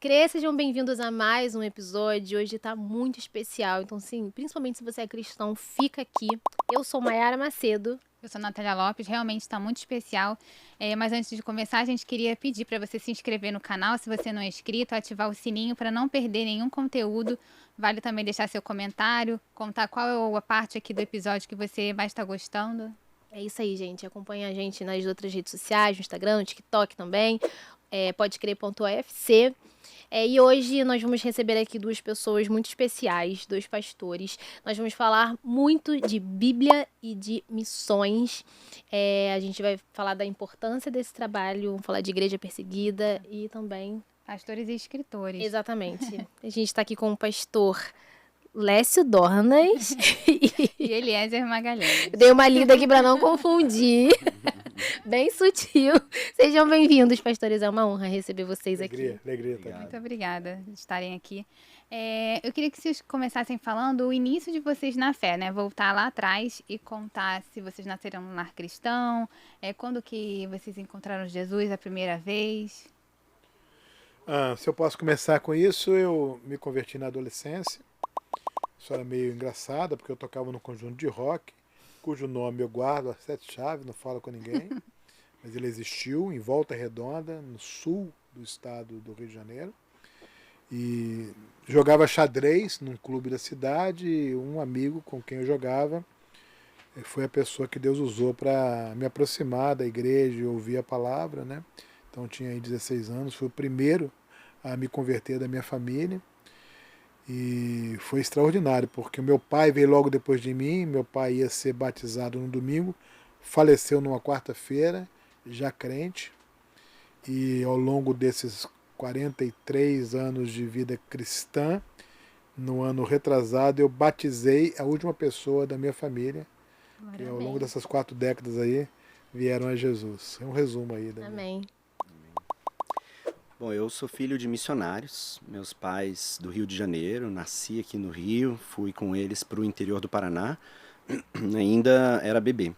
crer, sejam bem-vindos a mais um episódio. Hoje tá muito especial, então sim, principalmente se você é cristão, fica aqui. Eu sou Mayara Macedo. Eu sou Natália Lopes, realmente está muito especial. Mas antes de começar, a gente queria pedir para você se inscrever no canal, se você não é inscrito, ativar o sininho para não perder nenhum conteúdo. Vale também deixar seu comentário, contar qual é a parte aqui do episódio que você mais está gostando. É isso aí, gente. Acompanha a gente nas outras redes sociais, no Instagram, no TikTok também, podecrer.ofc. E hoje nós vamos receber aqui duas pessoas muito especiais, dois pastores. Nós vamos falar muito de Bíblia e de missões. A gente vai falar da importância desse trabalho, vamos falar de igreja perseguida e também... Pastores e escritores. Exatamente. A gente está aqui com o pastor Lécio Dornas e Eliezer Magalhães. Dei uma lida aqui para não confundir. Bem sutil. Sejam bem-vindos, pastores. É uma honra receber vocês aqui. Alegria. Muito obrigada de estarem aqui. Eu queria que vocês começassem falando o início de vocês na fé, né? Voltar lá atrás e contar se vocês nasceram num lar cristão, quando que vocês encontraram Jesus a primeira vez. Se eu posso começar com isso, eu me converti na adolescência. Isso era meio engraçado, porque eu tocava num conjunto de rock, cujo nome eu guardo a 7 chaves, não falo com ninguém. Mas ele existiu em Volta Redonda, no sul do estado do Rio de Janeiro. E jogava xadrez num clube da cidade, e um amigo com quem eu jogava foi a pessoa que Deus usou para me aproximar da igreja e ouvir a palavra, né? Então eu tinha aí 16 anos, fui o primeiro a me converter da minha família. E foi extraordinário, porque o meu pai veio logo depois de mim, meu pai ia ser batizado no domingo, faleceu numa quarta-feira, já crente, e ao longo desses 43 anos de vida cristã, no ano retrasado, eu batizei a última pessoa da minha família, que ao longo dessas 4 décadas aí, vieram a Jesus. É um resumo aí da Amém. Bom, eu sou filho de missionários, meus pais do Rio de Janeiro, nasci aqui no Rio, fui com eles para o interior do Paraná, ainda era bebê.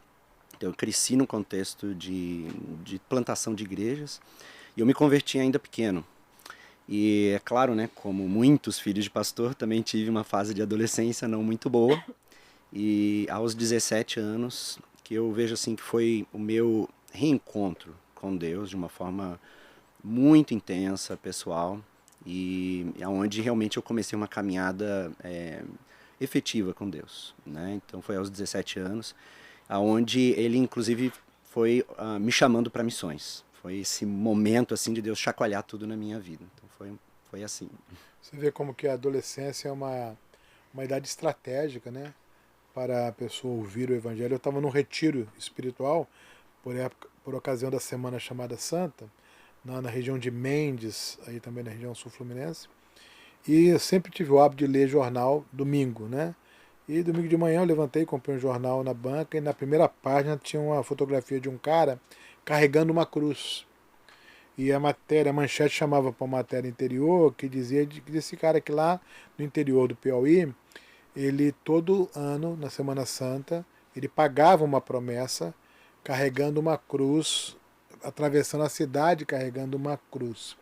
Então eu cresci num contexto de plantação de igrejas e eu me converti ainda pequeno. E é claro, né, como muitos filhos de pastor, também tive uma fase de adolescência não muito boa. E aos 17 anos, que eu vejo assim que foi o meu reencontro com Deus de uma forma muito intensa, pessoal, e onde realmente eu comecei uma caminhada efetiva com Deus, né? Então foi aos 17 anos, aonde ele inclusive foi me chamando para missões. Foi esse momento assim de Deus chacoalhar tudo na minha vida. Então foi assim. Você vê como que a adolescência é uma idade estratégica, né? Para a pessoa ouvir o Evangelho. Eu estava num retiro espiritual, por ocasião da Semana Chamada Santa, na região de Mendes, aí também na região sul-fluminense, e eu sempre tive o hábito de ler jornal domingo, né? E domingo de manhã eu levantei, comprei um jornal na banca e na primeira página tinha uma fotografia de um cara carregando uma cruz. E a manchete chamava para uma matéria interior que dizia que esse cara que lá no interior do Piauí, ele todo ano, na Semana Santa, ele pagava uma promessa carregando uma cruz, atravessando a cidade carregando uma cruz.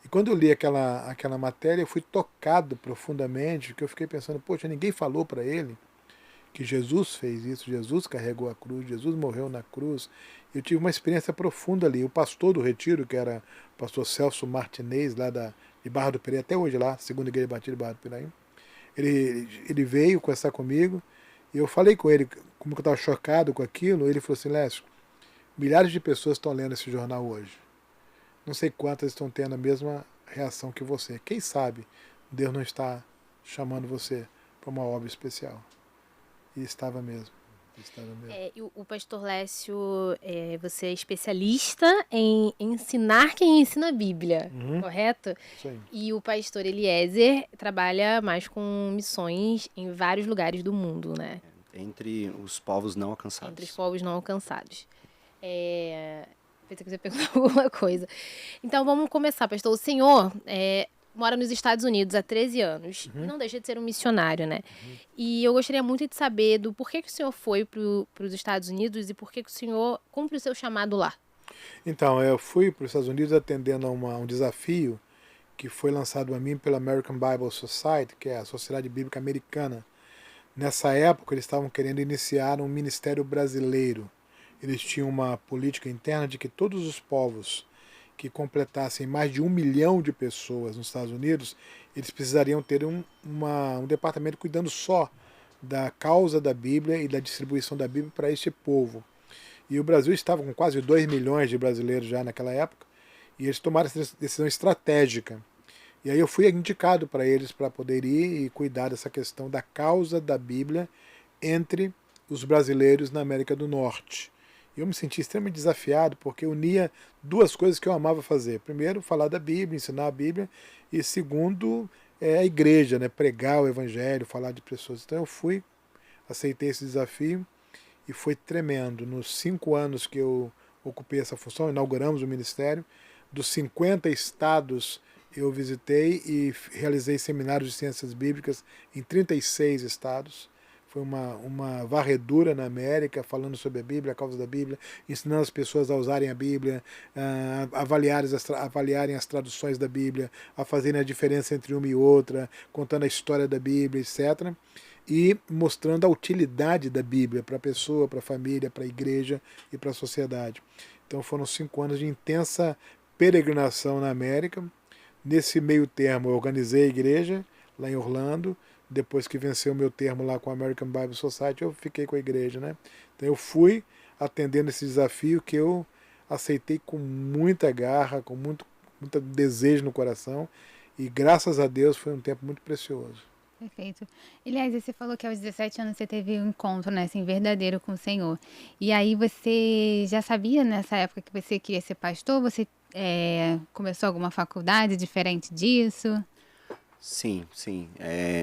E quando eu li aquela matéria, eu fui tocado profundamente, porque eu fiquei pensando, poxa, ninguém falou para ele que Jesus fez isso, Jesus carregou a cruz, Jesus morreu na cruz. Eu tive uma experiência profunda ali. O pastor do retiro, que era o pastor Celso Martinez, lá de Barra do Piraí, até hoje lá, segunda igreja batida de Barra do Piraí, ele veio conversar comigo, e eu falei com ele como eu estava chocado com aquilo. Ele falou assim, Lécio, milhares de pessoas estão lendo esse jornal hoje. Não sei quantas estão tendo a mesma reação que você. Quem sabe Deus não está chamando você para uma obra especial. E estava mesmo. E o pastor Lécio, você é especialista em ensinar quem ensina a Bíblia, correto? Sim. E o pastor Eliezer trabalha mais com missões em vários lugares do mundo, né? Entre os povos não alcançados. Entre os povos não alcançados. Pensei que você perguntar alguma coisa. Então vamos começar, pastor. O senhor mora nos Estados Unidos há 13 anos. E não deixa de ser um missionário, né? E eu gostaria muito de saber do porquê que o senhor foi para os Estados Unidos e por que o senhor cumpre o seu chamado lá. Então, eu fui para os Estados Unidos atendendo a um desafio que foi lançado a mim pela American Bible Society, que é a Sociedade Bíblica Americana. Nessa época, eles estavam querendo iniciar um ministério brasileiro. Eles tinham uma política interna de que todos os povos que completassem mais de 1 milhão de pessoas nos Estados Unidos, eles precisariam ter um departamento cuidando só da causa da Bíblia e da distribuição da Bíblia para este povo. E o Brasil estava com quase 2 milhões de brasileiros já naquela época, e eles tomaram essa decisão estratégica. E aí eu fui indicado para eles para poder ir e cuidar dessa questão da causa da Bíblia entre os brasileiros na América do Norte. E eu me senti extremamente desafiado porque unia duas coisas que eu amava fazer. Primeiro, falar da Bíblia, ensinar a Bíblia, e segundo, a igreja, né? Pregar o Evangelho, falar de pessoas. Então eu fui, aceitei esse desafio e foi tremendo. Nos 5 anos que eu ocupei essa função, inauguramos o ministério, dos 50 estados eu visitei e realizei seminários de ciências bíblicas em 36 estados. Foi uma varredura na América, falando sobre a Bíblia, a causa da Bíblia, ensinando as pessoas a usarem a Bíblia, a avaliarem as traduções da Bíblia, a fazerem a diferença entre uma e outra, contando a história da Bíblia, etc. E mostrando a utilidade da Bíblia para a pessoa, para a família, para a igreja e para a sociedade. Então foram 5 anos de intensa peregrinação na América. Nesse meio termo eu organizei a igreja lá em Orlando. Depois que venceu o meu termo lá com a American Bible Society, eu fiquei com a igreja, né? Então eu fui atendendo esse desafio que eu aceitei com muita garra, com muito desejo no coração, e graças a Deus foi um tempo muito precioso. Perfeito. Aliás, você falou que aos 17 anos você teve um encontro, né, assim, verdadeiro com o Senhor. E aí você já sabia nessa época que você queria ser pastor? Você começou alguma faculdade diferente disso? Sim, sim.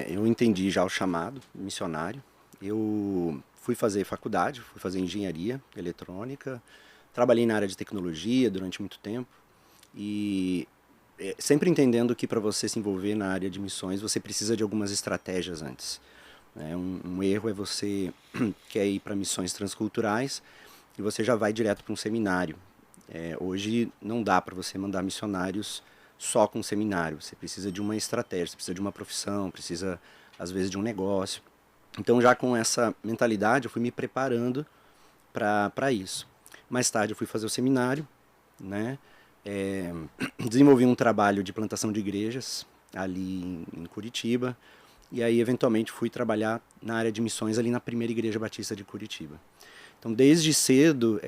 Eu entendi já o chamado missionário. Eu fui fazer faculdade, fui fazer engenharia eletrônica, trabalhei na área de tecnologia durante muito tempo e sempre entendendo que para você se envolver na área de missões você precisa de algumas estratégias antes. Um erro é você quer ir para missões transculturais e você já vai direto para um seminário. Hoje não dá para você mandar missionários só com seminário, você precisa de uma estratégia, você precisa de uma profissão, precisa às vezes de um negócio. Então já com essa mentalidade eu fui me preparando para isso. Mais tarde eu fui fazer o seminário, né? Desenvolvi um trabalho de plantação de igrejas ali em Curitiba e aí eventualmente fui trabalhar na área de missões ali na primeira igreja batista de Curitiba. Então, desde cedo,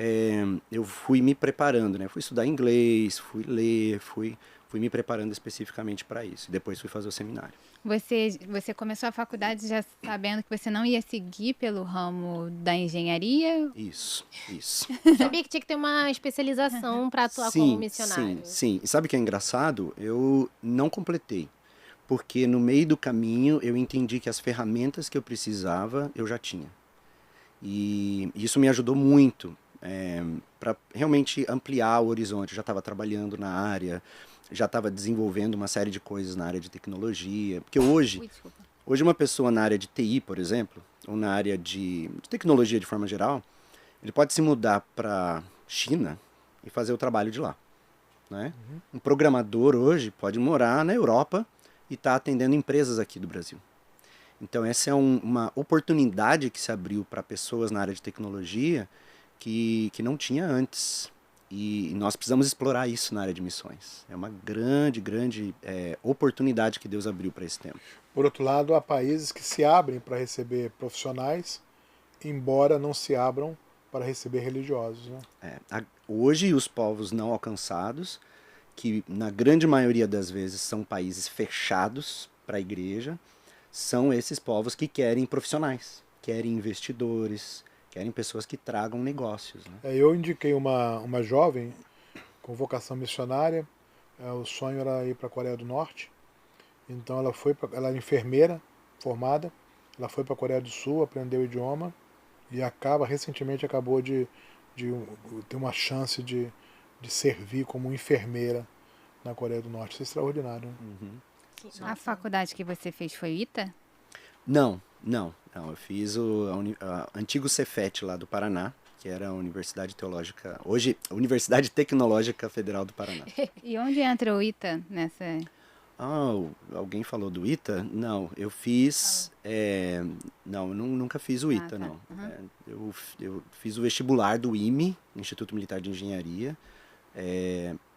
eu fui me preparando, né? Fui estudar inglês, fui ler, fui me preparando especificamente para isso. Depois fui fazer o seminário. Você começou a faculdade já sabendo que você não ia seguir pelo ramo da engenharia? Isso. Sabia que tinha que ter uma especialização para atuar como missionário. Sim. E sabe o que é engraçado? Eu não completei. Porque no meio do caminho eu entendi que as ferramentas que eu precisava, eu já tinha. E isso me ajudou muito para realmente ampliar o horizonte. Eu já estava trabalhando na área, já estava desenvolvendo uma série de coisas na área de tecnologia. Porque hoje uma pessoa na área de TI, por exemplo, ou na área de tecnologia de forma geral, ele pode se mudar para China e fazer o trabalho de lá. Né? Um programador hoje pode morar na Europa e estar atendendo empresas aqui do Brasil. Então essa é uma oportunidade que se abriu para pessoas na área de tecnologia que não tinha antes. E nós precisamos explorar isso na área de missões. É uma grande oportunidade que Deus abriu para esse tempo. Por outro lado, há países que se abrem para receber profissionais, embora não se abram para receber religiosos. Né? Hoje os povos não alcançados, que na grande maioria das vezes são países fechados para a igreja, são esses povos que querem profissionais, querem investidores, querem pessoas que tragam negócios. Né? Eu indiquei uma jovem com vocação missionária, o sonho era ir para a Coreia do Norte, então ela era enfermeira formada, ela foi para a Coreia do Sul, aprendeu o idioma e recentemente acabou de ter uma chance de servir como enfermeira na Coreia do Norte. Isso é extraordinário. Né? Uhum. A faculdade que você fez foi ITA? Não. Eu fiz o antigo Cefet lá do Paraná, que era a Universidade Teológica, hoje Universidade Tecnológica Federal do Paraná. E onde entra o ITA nessa? Alguém falou do ITA? Não, eu fiz... não, eu nunca fiz o ITA, tá. não. Eu fiz o vestibular do IME, Instituto Militar de Engenharia.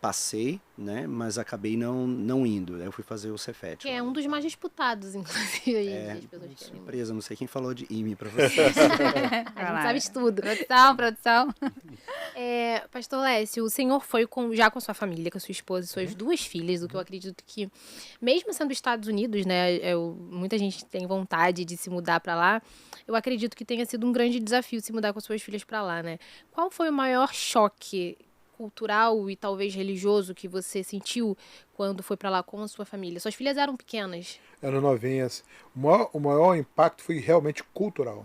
Passei, né, mas acabei não indo. Aí eu fui fazer o Cefet. Que é um dos mais disputados, inclusive, hoje em dia, as pessoas querem. Surpresa, não sei quem falou de IME pra vocês. A gente sabe de tudo. Produção. Pastor Lécio, o senhor foi já com a sua família, com a sua esposa e suas 2 filhas, o que eu acredito que, mesmo sendo Estados Unidos, né, muita gente tem vontade de se mudar para lá, eu acredito que tenha sido um grande desafio se mudar com as suas filhas para lá, né? Qual foi o maior choque cultural e talvez religioso que você sentiu quando foi para lá com a sua família? Suas filhas eram pequenas? Eram novinhas. O maior impacto foi realmente cultural.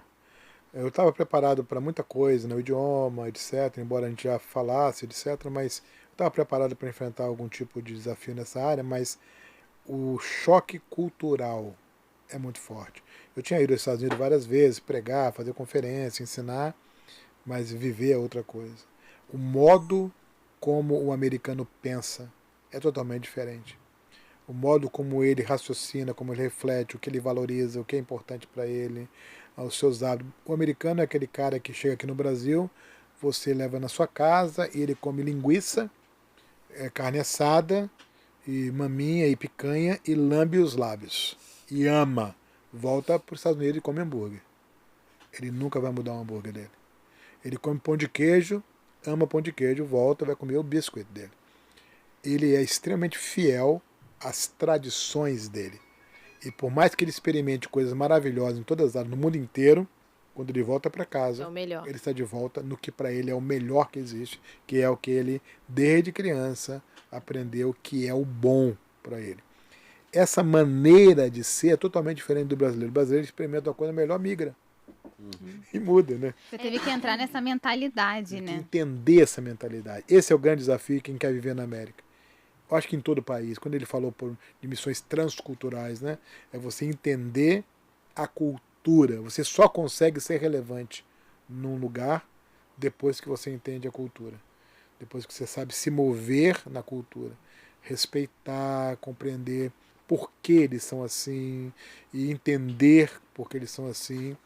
Eu estava preparado para muita coisa, né, o idioma, etc., embora a gente já falasse, etc., mas eu estava preparado para enfrentar algum tipo de desafio nessa área, mas o choque cultural é muito forte. Eu tinha ido aos Estados Unidos várias vezes, pregar, fazer conferência, ensinar, mas viver é outra coisa. O modo como o americano pensa é totalmente diferente. O modo como ele raciocina, como ele reflete, o que ele valoriza, o que é importante para ele, os seus hábitos. O americano é aquele cara que chega aqui no Brasil, você leva na sua casa e ele come linguiça, carne assada, e maminha e picanha e lambe os lábios. E ama. Volta para os Estados Unidos e come hambúrguer. Ele nunca vai mudar o hambúrguer dele. Ele come pão de queijo, ama pão de queijo, volta, vai comer o biscoito dele. Ele é extremamente fiel às tradições dele. E por mais que ele experimente coisas maravilhosas em todas as áreas, no mundo inteiro, quando ele volta para casa, É o melhor. ele está de volta no que para ele é o melhor que existe, que é o que ele, desde criança, aprendeu que é o bom para ele. Essa maneira de ser é totalmente diferente do brasileiro. O brasileiro experimenta uma coisa melhor, migra. E muda, né? Você teve que entrar nessa mentalidade, Tem que né? entender essa mentalidade. Esse é o grande desafio de quem quer viver na América. Eu acho que em todo o país, quando ele falou de missões transculturais, né, é você entender a cultura. Você só consegue ser relevante num lugar depois que você entende a cultura. Depois que você sabe se mover na cultura. Respeitar, compreender por que eles são assim e entender por que eles são assim.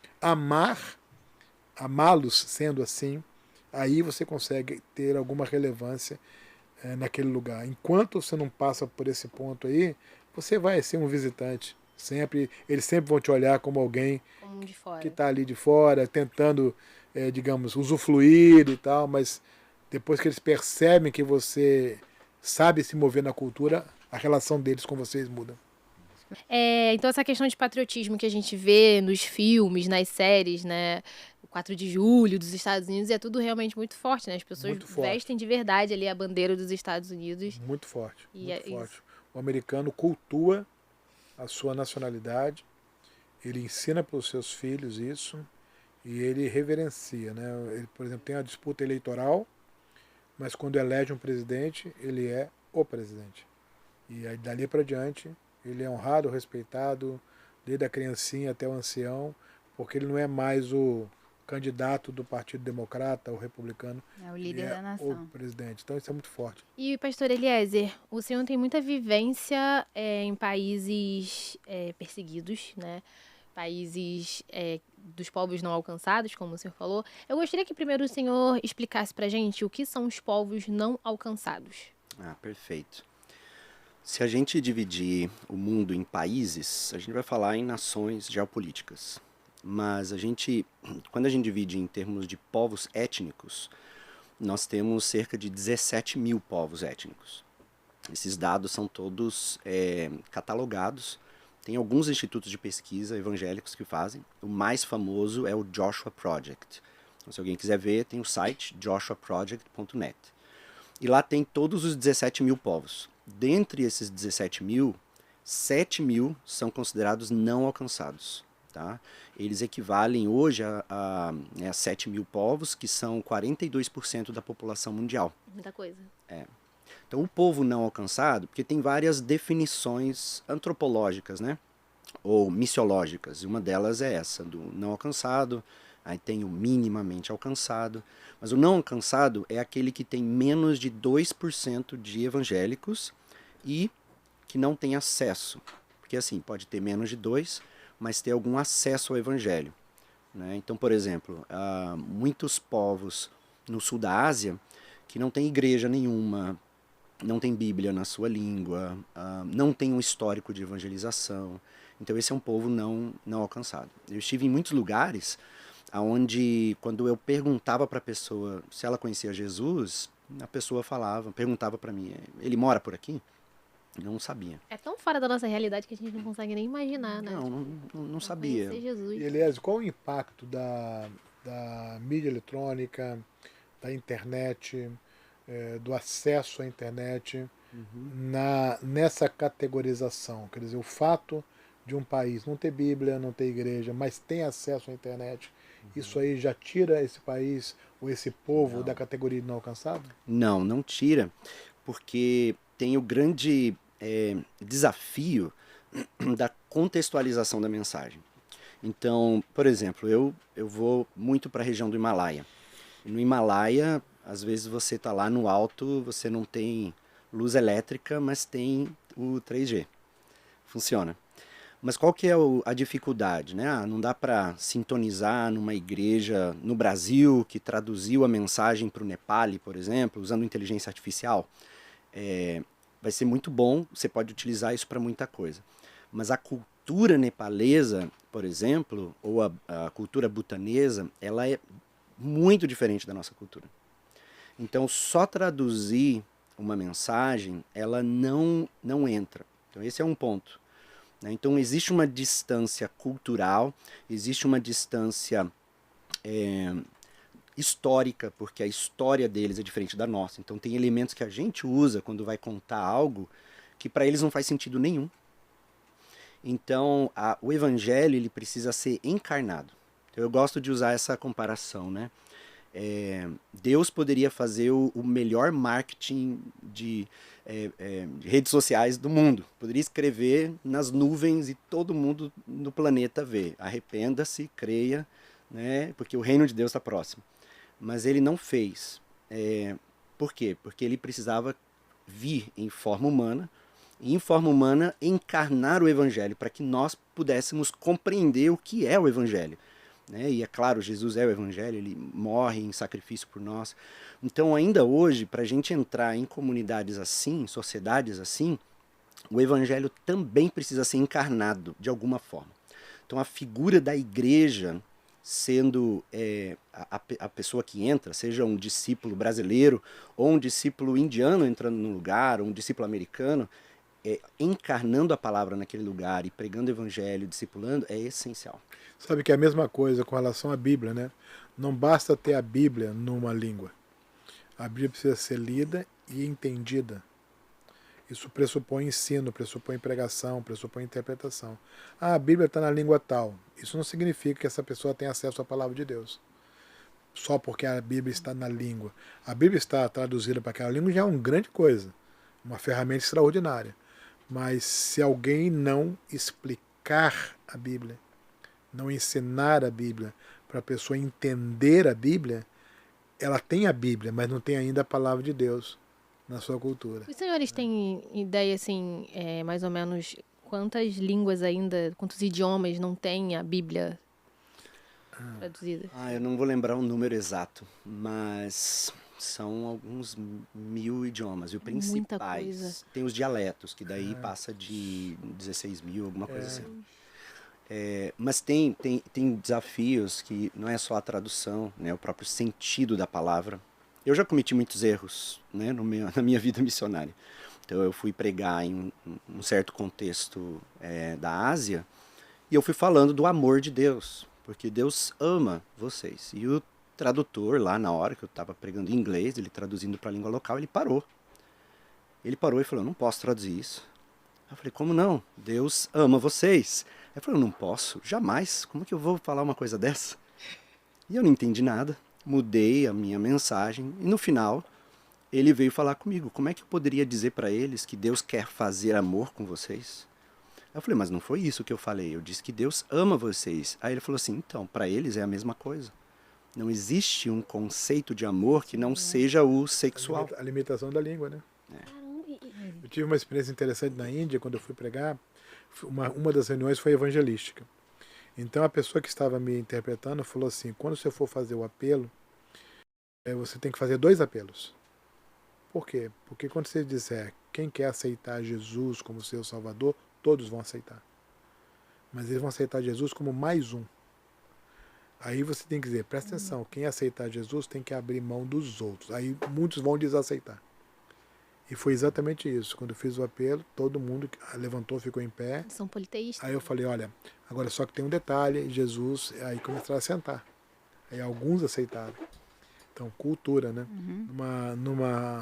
Amá-los sendo assim, aí você consegue ter alguma relevância naquele lugar. Enquanto você não passa por esse ponto aí, você vai ser um visitante. Eles sempre vão te olhar como alguém Como de fora. que está ali de fora, tentando, digamos, usufruir e tal, mas depois que eles percebem que você sabe se mover na cultura, a relação deles com vocês muda. Então essa questão de patriotismo que a gente vê nos filmes, nas séries, né? O 4 de julho dos Estados Unidos é tudo realmente muito forte, né? As pessoas Muito forte. vestem de verdade ali a bandeira dos Estados Unidos. Muito forte. E Muito é forte. O americano cultua a sua nacionalidade, ele ensina para os seus filhos isso e ele reverencia, né? Ele, por exemplo, tem a disputa eleitoral, mas quando elege um presidente, ele é o presidente. E aí, dali para diante, ele é honrado, respeitado, desde a criancinha até o ancião, porque ele não é mais o candidato do Partido Democrata ou Republicano. É o líder ele da nação. o presidente. Então isso é muito forte. E, pastor Eliezer, o senhor tem muita vivência em países perseguidos, né? Países dos povos não alcançados, como o senhor falou. Eu gostaria que primeiro o senhor explicasse pra gente o que são os povos não alcançados. Perfeito. Se a gente dividir o mundo em países, a gente vai falar em nações geopolíticas. Mas quando a gente divide em termos de povos étnicos, nós temos cerca de 17 mil povos étnicos. Esses dados são todos catalogados. Tem alguns institutos de pesquisa evangélicos que fazem. O mais famoso é o Joshua Project. Então, se alguém quiser ver, tem o site joshuaproject.net. E lá tem todos os 17 mil povos. Dentre esses 17 mil, 7 mil são considerados não alcançados. Tá? Eles equivalem hoje a 7 mil povos, que são 42% da população mundial. Muita coisa. Então, o povo não alcançado, porque tem várias definições antropológicas, né? Ou missiológicas, e uma delas é essa, do não alcançado, aí tem o minimamente alcançado, mas o não alcançado é aquele que tem menos de 2% de evangélicos e que não tem acesso. Porque assim, pode ter menos de 2, mas ter algum acesso ao evangelho, né? Então, por exemplo, há muitos povos no sul da Ásia que não tem igreja nenhuma, não tem Bíblia na sua língua, não tem um histórico de evangelização. Então esse é um povo não alcançado. Eu estive em muitos lugares onde, quando eu perguntava para a pessoa se ela conhecia Jesus, a pessoa perguntava para mim, ele mora por aqui? Eu não sabia. É tão fora da nossa realidade que a gente não consegue nem imaginar, né? Não sabia. Conhecer Jesus. E, aliás, qual o impacto da mídia eletrônica, da internet, do acesso à internet nessa categorização? Quer dizer, o fato de um país não ter Bíblia, não ter igreja, mas tem acesso à internet, isso aí já tira esse país ou esse povo da categoria de não alcançado? Não tira, porque tem o grande desafio da contextualização da mensagem. Então, por exemplo, eu vou muito para a região do Himalaia. E no Himalaia, às vezes você está lá no alto, você não tem luz elétrica, mas tem o 3G. Funciona. Mas qual que é a dificuldade, né? Não dá para sintonizar numa igreja no Brasil que traduziu a mensagem para o Nepali, por exemplo, usando inteligência artificial. Vai ser muito bom, você pode utilizar isso para muita coisa. Mas a cultura nepalesa, por exemplo, ou a cultura bhutanesa, ela é muito diferente da nossa cultura. Então, só traduzir uma mensagem, ela não entra. Então, esse é um ponto. Então, existe uma distância cultural, existe uma distância histórica, porque a história deles é diferente da nossa. Então, tem elementos que a gente usa quando vai contar algo que para eles não faz sentido nenhum. Então, o evangelho ele precisa ser encarnado. Então, eu gosto de usar essa comparação, né? Deus poderia fazer o melhor marketing de redes sociais do mundo. Poderia escrever nas nuvens e todo mundo no planeta vê. Arrependa-se, creia, né? Porque o reino de Deus está próximo. Mas ele não fez. Por quê? Porque ele precisava vir em forma humana, e em forma humana encarnar o evangelho, para que nós pudéssemos compreender o que é o evangelho. E é claro, Jesus é o evangelho, ele morre em sacrifício por nós. Então, ainda hoje, para a gente entrar em comunidades assim, sociedades assim, o evangelho também precisa ser encarnado de alguma forma. Então, a figura da igreja sendo a pessoa que entra, seja um discípulo brasileiro ou um discípulo indiano entrando no lugar, ou um discípulo americano, encarnando a palavra naquele lugar e pregando o evangelho, discipulando, é essencial. Sabe que é a mesma coisa com relação à Bíblia, né? Não basta ter a Bíblia numa língua. A Bíblia precisa ser lida e entendida. Isso pressupõe ensino, pressupõe pregação, pressupõe interpretação. A Bíblia está na língua tal. Isso não significa que essa pessoa tenha acesso à palavra de Deus. Só porque a Bíblia está na língua. A Bíblia está traduzida para aquela língua já é uma grande coisa. Uma ferramenta extraordinária. Mas se alguém não explicar a Bíblia, não ensinar a Bíblia para a pessoa entender a Bíblia, ela tem a Bíblia, mas não tem ainda a palavra de Deus na sua cultura. Os senhores têm ideia, assim, mais ou menos quantas línguas ainda, quantos idiomas não tem a Bíblia traduzida? Eu não vou lembrar o número exato, mas são alguns 1000 idiomas. E o principais tem os dialetos, que daí passa de 16 mil, alguma coisa assim. Mas tem desafios que não é só a tradução, né, o próprio sentido da palavra. Eu já cometi muitos erros, né, na minha vida missionária. Então eu fui pregar em um certo contexto da Ásia e eu fui falando do amor de Deus, porque Deus ama vocês. E o tradutor lá na hora que eu estava pregando em inglês, ele traduzindo para a língua local, ele parou. Ele parou e falou, não posso traduzir isso. Eu falei, como não? Deus ama vocês. Ele falou, não posso, jamais. Como que eu vou falar uma coisa dessa? E eu não entendi nada. Mudei a minha mensagem e no final ele veio falar comigo. Como é que eu poderia dizer para eles que Deus quer fazer amor com vocês? Eu falei, mas não foi isso que eu falei. Eu disse que Deus ama vocês. Aí ele falou assim, então, para eles é a mesma coisa. Não existe um conceito de amor que não seja o sexual. A limitação da língua, né? tive uma experiência interessante na Índia, quando eu fui pregar. Uma das reuniões foi evangelística. Então a pessoa que estava me interpretando falou assim: quando você for fazer o apelo, você tem que fazer 2 apelos. Por quê? Porque quando você disser quem quer aceitar Jesus como seu Salvador, todos vão aceitar. Mas eles vão aceitar Jesus como mais um. Aí você tem que dizer, presta atenção, quem aceitar Jesus tem que abrir mão dos outros. Aí muitos vão desaceitar. E foi exatamente isso. Quando eu fiz o apelo, todo mundo levantou, ficou em pé. São politeístas. Aí eu falei, olha, agora só que tem um detalhe, Jesus, aí começaram a sentar. Aí alguns aceitaram. Então, cultura, né?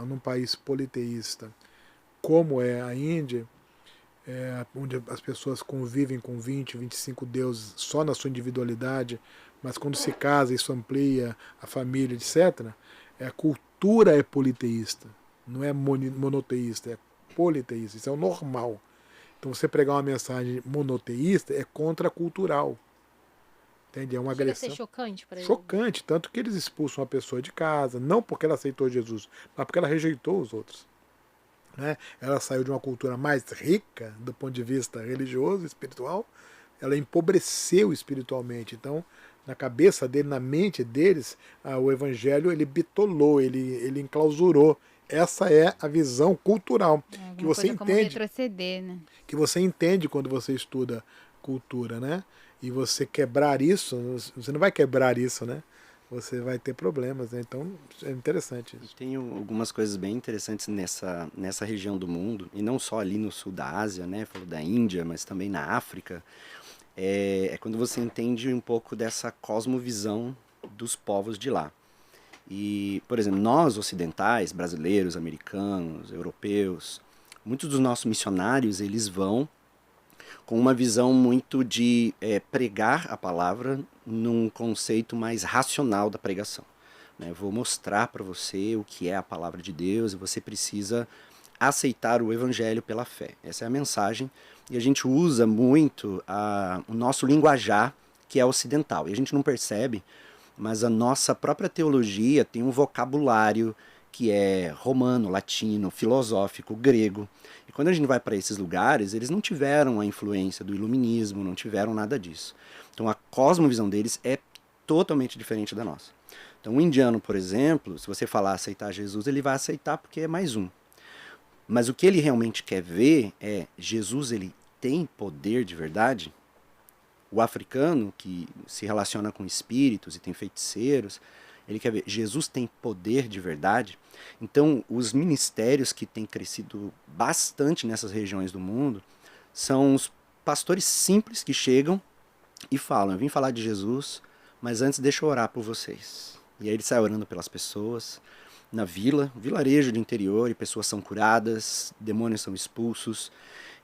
Num país politeísta, como é a Índia, onde as pessoas convivem com 20, 25 deuses só na sua individualidade, mas quando se casa, isso amplia a família, etc. A cultura é politeísta, não é monoteísta, é politeísta, isso é o normal. Então você pregar uma mensagem monoteísta é contracultural. Entende? É uma agressão. Chega a ser chocante para eles. Chocante, tanto que eles expulsam a pessoa de casa, não porque ela aceitou Jesus, mas porque ela rejeitou os outros. Né? Ela saiu de uma cultura mais rica do ponto de vista religioso, espiritual, ela empobreceu espiritualmente. Então, na cabeça dele, na mente deles, o evangelho ele bitolou, ele enclausurou. Essa é a visão cultural que você entende. Como retroceder, né? Que você entende quando você estuda cultura, né? E você quebrar isso, você não vai quebrar isso, né? Você vai ter problemas, né? Então é interessante isso. Tem algumas coisas bem interessantes nessa região do mundo, e não só ali no sul da Ásia, né? Falou da Índia, mas também na África. É quando você entende um pouco dessa cosmovisão dos povos de lá. E, por exemplo, nós ocidentais, brasileiros, americanos, europeus, muitos dos nossos missionários, eles vão com uma visão muito de pregar a palavra num conceito mais racional da pregação. Né? Vou mostrar para você o que é a palavra de Deus e você precisa aceitar o evangelho pela fé. Essa é a mensagem e a gente usa muito o nosso linguajar, que é ocidental. E a gente não percebe, mas a nossa própria teologia tem um vocabulário que é romano, latino, filosófico, grego. E quando a gente vai para esses lugares, eles não tiveram a influência do iluminismo, não tiveram nada disso. Então a cosmovisão deles é totalmente diferente da nossa. Então o indiano, por exemplo, se você falar aceitar Jesus, ele vai aceitar porque é mais um. Mas o que ele realmente quer ver é Jesus, ele tem poder de verdade? O africano, que se relaciona com espíritos e tem feiticeiros, ele quer ver, Jesus tem poder de verdade? Então, os ministérios que têm crescido bastante nessas regiões do mundo são os pastores simples que chegam e falam, eu vim falar de Jesus, mas antes deixa eu orar por vocês. E aí ele sai orando pelas pessoas, na vilarejo do interior, e pessoas são curadas, demônios são expulsos.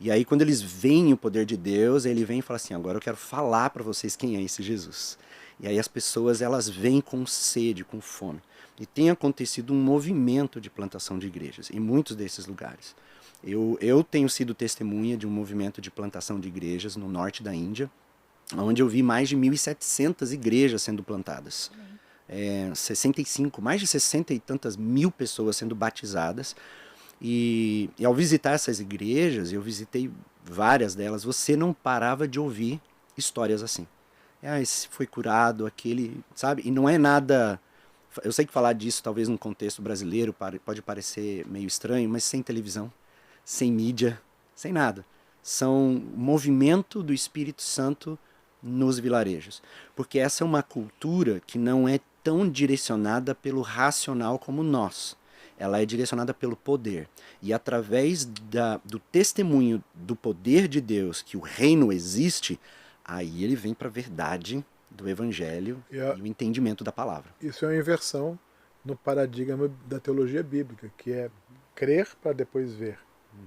E aí quando eles veem o poder de Deus, ele vem e fala assim, agora eu quero falar para vocês quem é esse Jesus. E aí as pessoas, elas vêm com sede, com fome. E tem acontecido um movimento de plantação de igrejas em muitos desses lugares. Eu tenho sido testemunha de um movimento de plantação de igrejas no norte da Índia, onde eu vi mais de 1.700 igrejas sendo plantadas. 65, mais de 60 e tantas mil pessoas sendo batizadas. E ao visitar essas igrejas, eu visitei várias delas, você não parava de ouvir histórias assim. Esse foi curado, aquele, sabe? E não é nada... Eu sei que falar disso, talvez num contexto brasileiro, pode parecer meio estranho, mas sem televisão, sem mídia, sem nada. São movimento do Espírito Santo nos vilarejos. Porque essa é uma cultura que não é tão direcionada pelo racional como nós. Ela é direcionada pelo poder. E através do testemunho do poder de Deus, que o reino existe, aí ele vem para a verdade do evangelho e o entendimento da palavra. Isso é uma inversão no paradigma da teologia bíblica, que é crer para depois ver.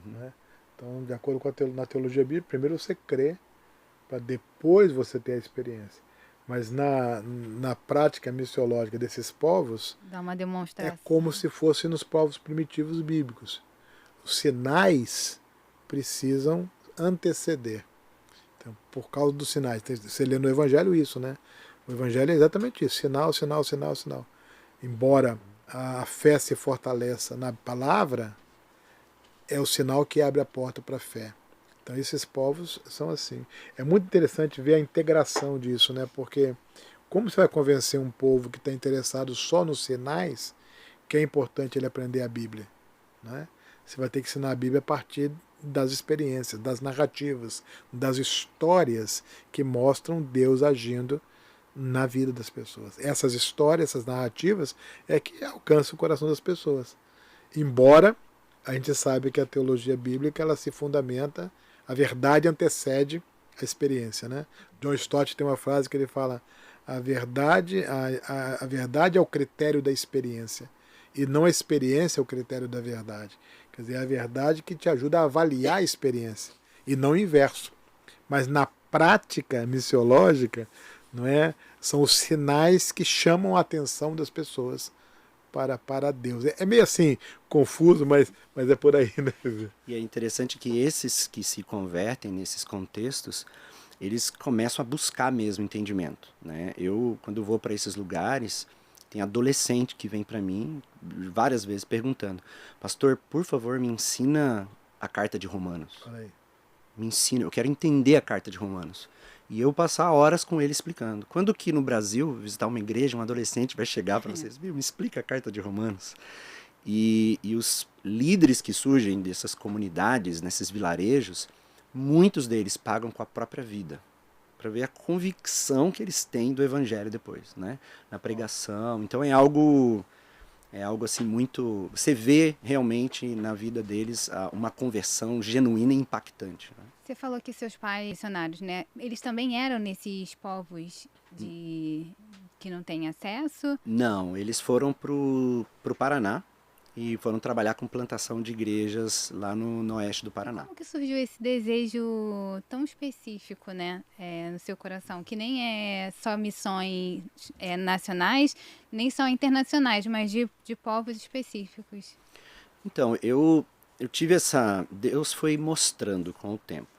Né? Então, de acordo com na teologia bíblica, primeiro você crê para depois você ter a experiência. Mas na prática missiológica desses povos, dá uma demonstração. É como se fosse nos povos primitivos bíblicos. Os sinais precisam anteceder. Então, por causa dos sinais. Você lê no Evangelho isso, né? O Evangelho é exatamente isso. Sinal, sinal, sinal, sinal. Embora a fé se fortaleça na palavra, é o sinal que abre a porta para a fé. Então esses povos são assim. É muito interessante ver a integração disso, né? Porque como você vai convencer um povo que está interessado só nos sinais que é importante ele aprender a Bíblia, né? Você vai ter que ensinar a Bíblia a partir das experiências, das narrativas, das histórias que mostram Deus agindo na vida das pessoas. Essas histórias, essas narrativas é que alcançam o coração das pessoas. Embora a gente saiba que a teologia bíblica ela se fundamenta, a verdade antecede a experiência, né? John Stott tem uma frase que ele fala: a verdade é o critério da experiência e não a experiência é o critério da verdade. Quer dizer, é a verdade que te ajuda a avaliar a experiência e não o inverso. Mas na prática missiológica, não é? São os sinais que chamam a atenção das pessoas para Deus. É meio assim, confuso, mas é por aí, né? E é interessante que esses que se convertem nesses contextos, eles começam a buscar mesmo entendimento, né? Eu, quando vou para esses lugares, tem adolescente que vem para mim várias vezes perguntando: pastor, por favor, me ensina a carta de Romanos. Olha aí. Me ensina, eu quero entender a carta de Romanos. E eu passar horas com ele explicando. Quando que no Brasil, visitar uma igreja, um adolescente vai chegar para vocês: me explica a carta de Romanos. E os líderes que surgem dessas comunidades, nesses vilarejos, muitos deles pagam com a própria vida, para ver a convicção que eles têm do evangelho depois, né? Na pregação. Então é algo assim muito... Você vê realmente na vida deles uma conversão genuína e impactante, né? Você falou que seus pais missionários, né? Eles também eram nesses povos que não têm acesso? Não, eles foram pro Paraná e foram trabalhar com plantação de igrejas lá no oeste do Paraná. Como que surgiu esse desejo tão específico, né, no seu coração? Que nem é só missões nacionais, nem só internacionais, mas de povos específicos. Então, eu tive Deus foi mostrando com o tempo.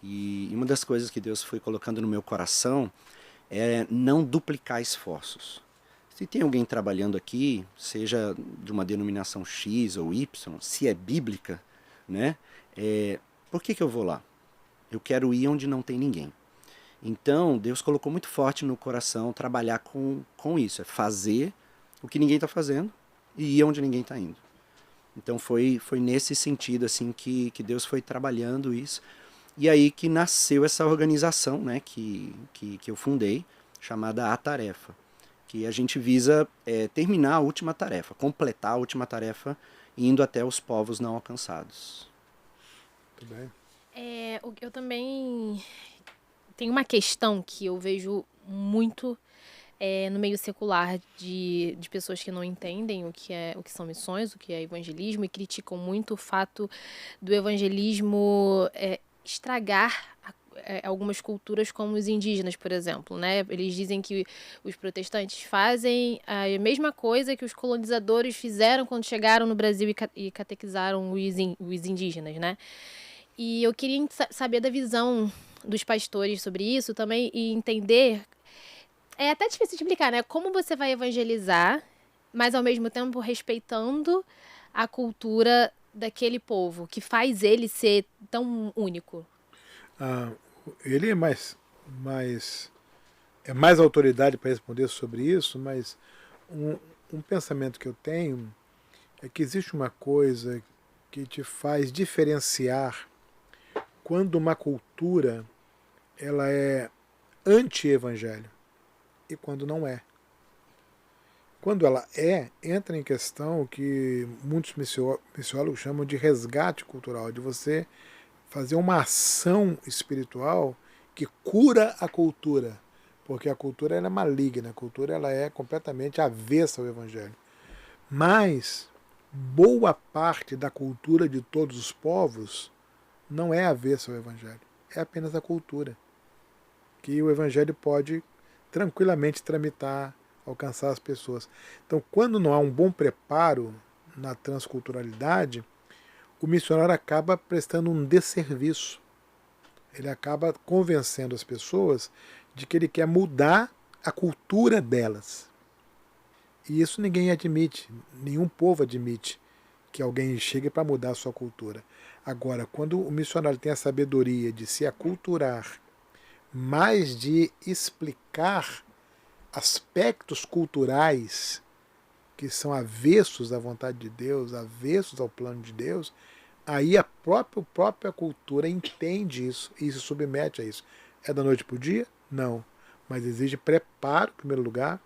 E uma das coisas que Deus foi colocando no meu coração é não duplicar esforços. Se tem alguém trabalhando aqui, seja de uma denominação X ou Y, se é bíblica, né? Por que eu vou lá? Eu quero ir onde não tem ninguém. Então, Deus colocou muito forte no coração trabalhar com isso. É fazer o que ninguém está fazendo e ir onde ninguém está indo. Então, foi nesse sentido assim que Deus foi trabalhando isso. E aí que nasceu essa organização, né, que eu fundei, chamada A Tarefa. Que a gente visa terminar a última tarefa, completar a última tarefa, indo até os povos não alcançados. Muito bem. Eu também tenho uma questão que eu vejo muito no meio secular de pessoas que não entendem o que são missões, o que é evangelismo, e criticam muito o fato do evangelismo estragar algumas culturas como os indígenas, por exemplo, né? Eles dizem que os protestantes fazem a mesma coisa que os colonizadores fizeram quando chegaram no Brasil e catequizaram os indígenas, né? E eu queria saber da visão dos pastores sobre isso também e entender... É até difícil de explicar, né? Como você vai evangelizar, mas ao mesmo tempo respeitando a cultura daquele povo, que faz ele ser tão único. Ele é mais autoridade para responder sobre isso, mas um pensamento que eu tenho é que existe uma coisa que te faz diferenciar quando uma cultura ela é anti-evangelho e quando não é. Quando ela entra em questão o que muitos missiólogos chamam de resgate cultural, de você fazer uma ação espiritual que cura a cultura, porque a cultura ela é maligna, a cultura ela é completamente avessa ao evangelho. Mas boa parte da cultura de todos os povos não é avessa ao evangelho, é apenas a cultura que o evangelho pode tranquilamente tramitar, alcançar as pessoas. Então, quando não há um bom preparo na transculturalidade, o missionário acaba prestando um desserviço. Ele acaba convencendo as pessoas de que ele quer mudar a cultura delas. E isso ninguém admite, nenhum povo admite, que alguém chegue para mudar a sua cultura. Agora, quando o missionário tem a sabedoria de se aculturar, mais de explicar aspectos culturais que são avessos à vontade de Deus, avessos ao plano de Deus, aí a própria cultura entende isso e se submete a isso. É da noite para o dia? Não. Mas exige preparo, em primeiro lugar,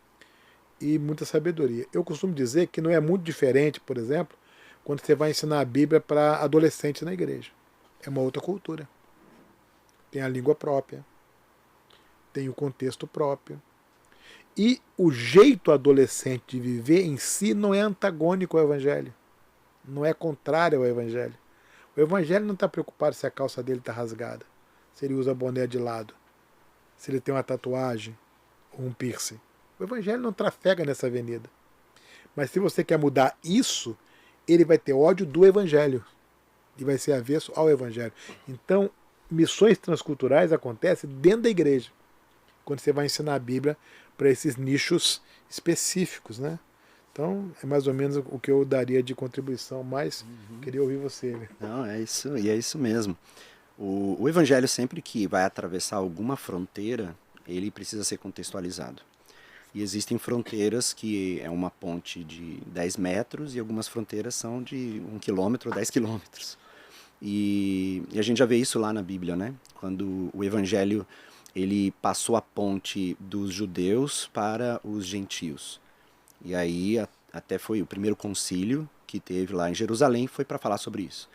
e muita sabedoria. Eu costumo dizer que não é muito diferente, por exemplo, quando você vai ensinar a Bíblia para adolescentes na igreja. É uma outra cultura. Tem a língua própria, tem o contexto próprio. E o jeito adolescente de viver em si não é antagônico ao Evangelho. Não é contrário ao Evangelho. O Evangelho não está preocupado se a calça dele está rasgada, se ele usa boné de lado, se ele tem uma tatuagem ou um piercing. O Evangelho não trafega nessa avenida. Mas se você quer mudar isso, ele vai ter ódio do Evangelho. E vai ser avesso ao Evangelho. Então, missões transculturais acontecem dentro da igreja. Quando você vai ensinar a Bíblia para esses nichos específicos, né? Então, é mais ou menos o que eu daria de contribuição, mas queria ouvir você. Né? Não, é isso, e é isso mesmo. O Evangelho, sempre que vai atravessar alguma fronteira, ele precisa ser contextualizado. E existem fronteiras que é uma ponte de 10 metros e algumas fronteiras são de 1 quilômetro ou 10 quilômetros. E a gente já vê isso lá na Bíblia, né? Quando o Evangelho ele passou a ponte dos judeus para os gentios. E aí até foi o primeiro concílio que teve lá em Jerusalém, foi para falar sobre isso.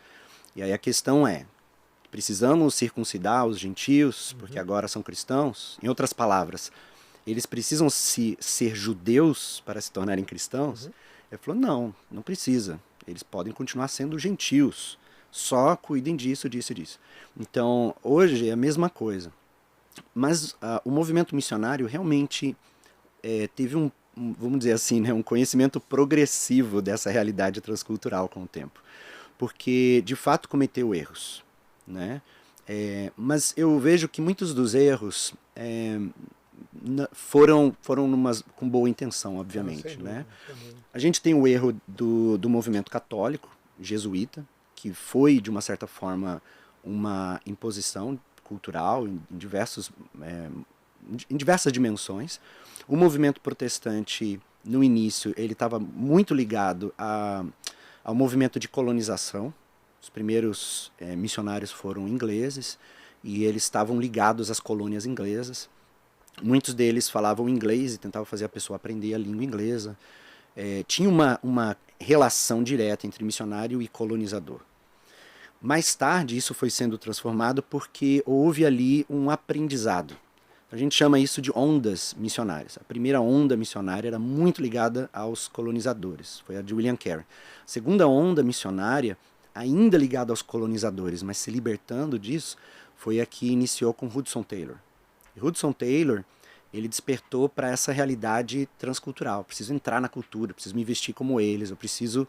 E aí a questão é, precisamos circuncidar os gentios, porque agora são cristãos? Em outras palavras, eles precisam ser judeus para se tornarem cristãos? Ele falou, não precisa. Eles podem continuar sendo gentios. Só cuidem disso, disso e disso. Então, hoje é a mesma coisa. Mas o movimento missionário realmente teve vamos dizer assim, né, um conhecimento progressivo dessa realidade transcultural com o tempo. Porque, de fato, cometeu erros. Né? Mas eu vejo que muitos dos erros foram com boa intenção, obviamente. Né? A gente tem o erro do movimento católico, jesuíta, que foi, de uma certa forma, uma imposição cultural em diversas dimensões. O movimento protestante, no início, ele estava muito ligado ao movimento de colonização. Os primeiros missionários foram ingleses e eles estavam ligados às colônias inglesas. Muitos deles falavam inglês e tentavam fazer a pessoa aprender a língua inglesa. Tinha uma relação direta entre missionário e colonizador. Mais tarde, isso foi sendo transformado porque houve ali um aprendizado. A gente chama isso de ondas missionárias. A primeira onda missionária era muito ligada aos colonizadores, foi a de William Carey. A segunda onda missionária, ainda ligada aos colonizadores, mas se libertando disso, foi a que iniciou com Hudson Taylor. E Hudson Taylor, ele despertou para essa realidade transcultural. Preciso entrar na cultura, preciso me vestir como eles, eu preciso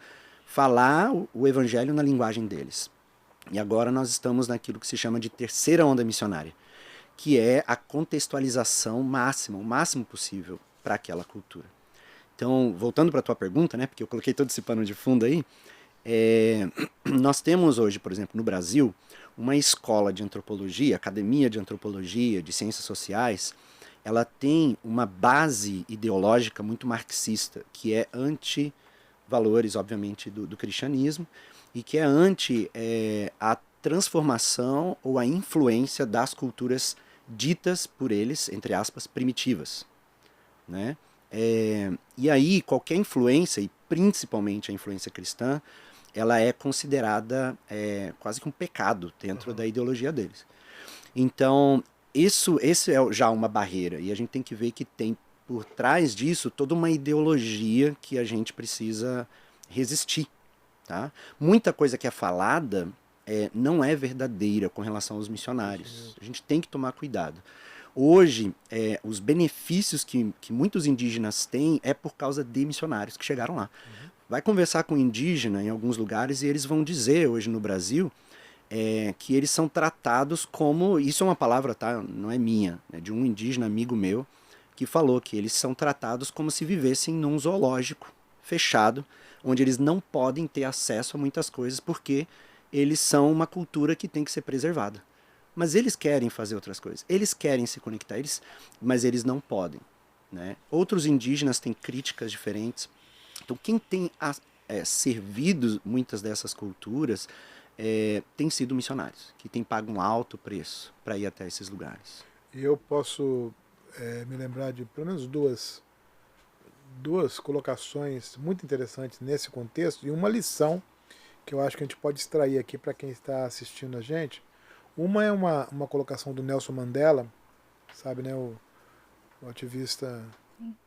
falar o evangelho na linguagem deles. E agora nós estamos naquilo que se chama de terceira onda missionária, que é a contextualização máxima, o máximo possível para aquela cultura. Então, voltando para a tua pergunta, né, porque eu coloquei todo esse pano de fundo aí, nós temos hoje, por exemplo, no Brasil, uma escola de antropologia, academia de antropologia, de ciências sociais, ela tem uma base ideológica muito marxista, que é anti-valores, obviamente, do cristianismo, e que é anti a transformação ou a influência das culturas ditas por eles, entre aspas, primitivas. Né? E aí, qualquer influência, e principalmente a influência cristã, ela é considerada quase que um pecado dentro da ideologia deles. Então, esse é já uma barreira, e a gente tem que ver que tem por trás disso toda uma ideologia que a gente precisa resistir. Tá? Muita coisa que é falada não é verdadeira com relação aos missionários. A gente tem que tomar cuidado. Hoje, os benefícios que muitos indígenas têm é por causa de missionários que chegaram lá. Vai conversar com um indígena em alguns lugares e eles vão dizer hoje no Brasil que eles são tratados como... Isso é uma palavra, tá? Não é minha, é de um indígena amigo meu que falou que eles são tratados como se vivessem num zoológico. fechado, onde eles não podem ter acesso a muitas coisas porque eles são uma cultura que tem que ser preservada. Mas eles querem fazer outras coisas, eles querem se conectar, mas eles não podem, né? Outros indígenas têm críticas diferentes. Então, quem tem servido muitas dessas culturas tem sido missionários, que têm pago um alto preço para ir até esses lugares. E eu posso me lembrar de pelo menos duas colocações muito interessantes nesse contexto e uma lição que eu acho que a gente pode extrair aqui para quem está assistindo a gente. Uma é uma colocação do Nelson Mandela, sabe, né, o ativista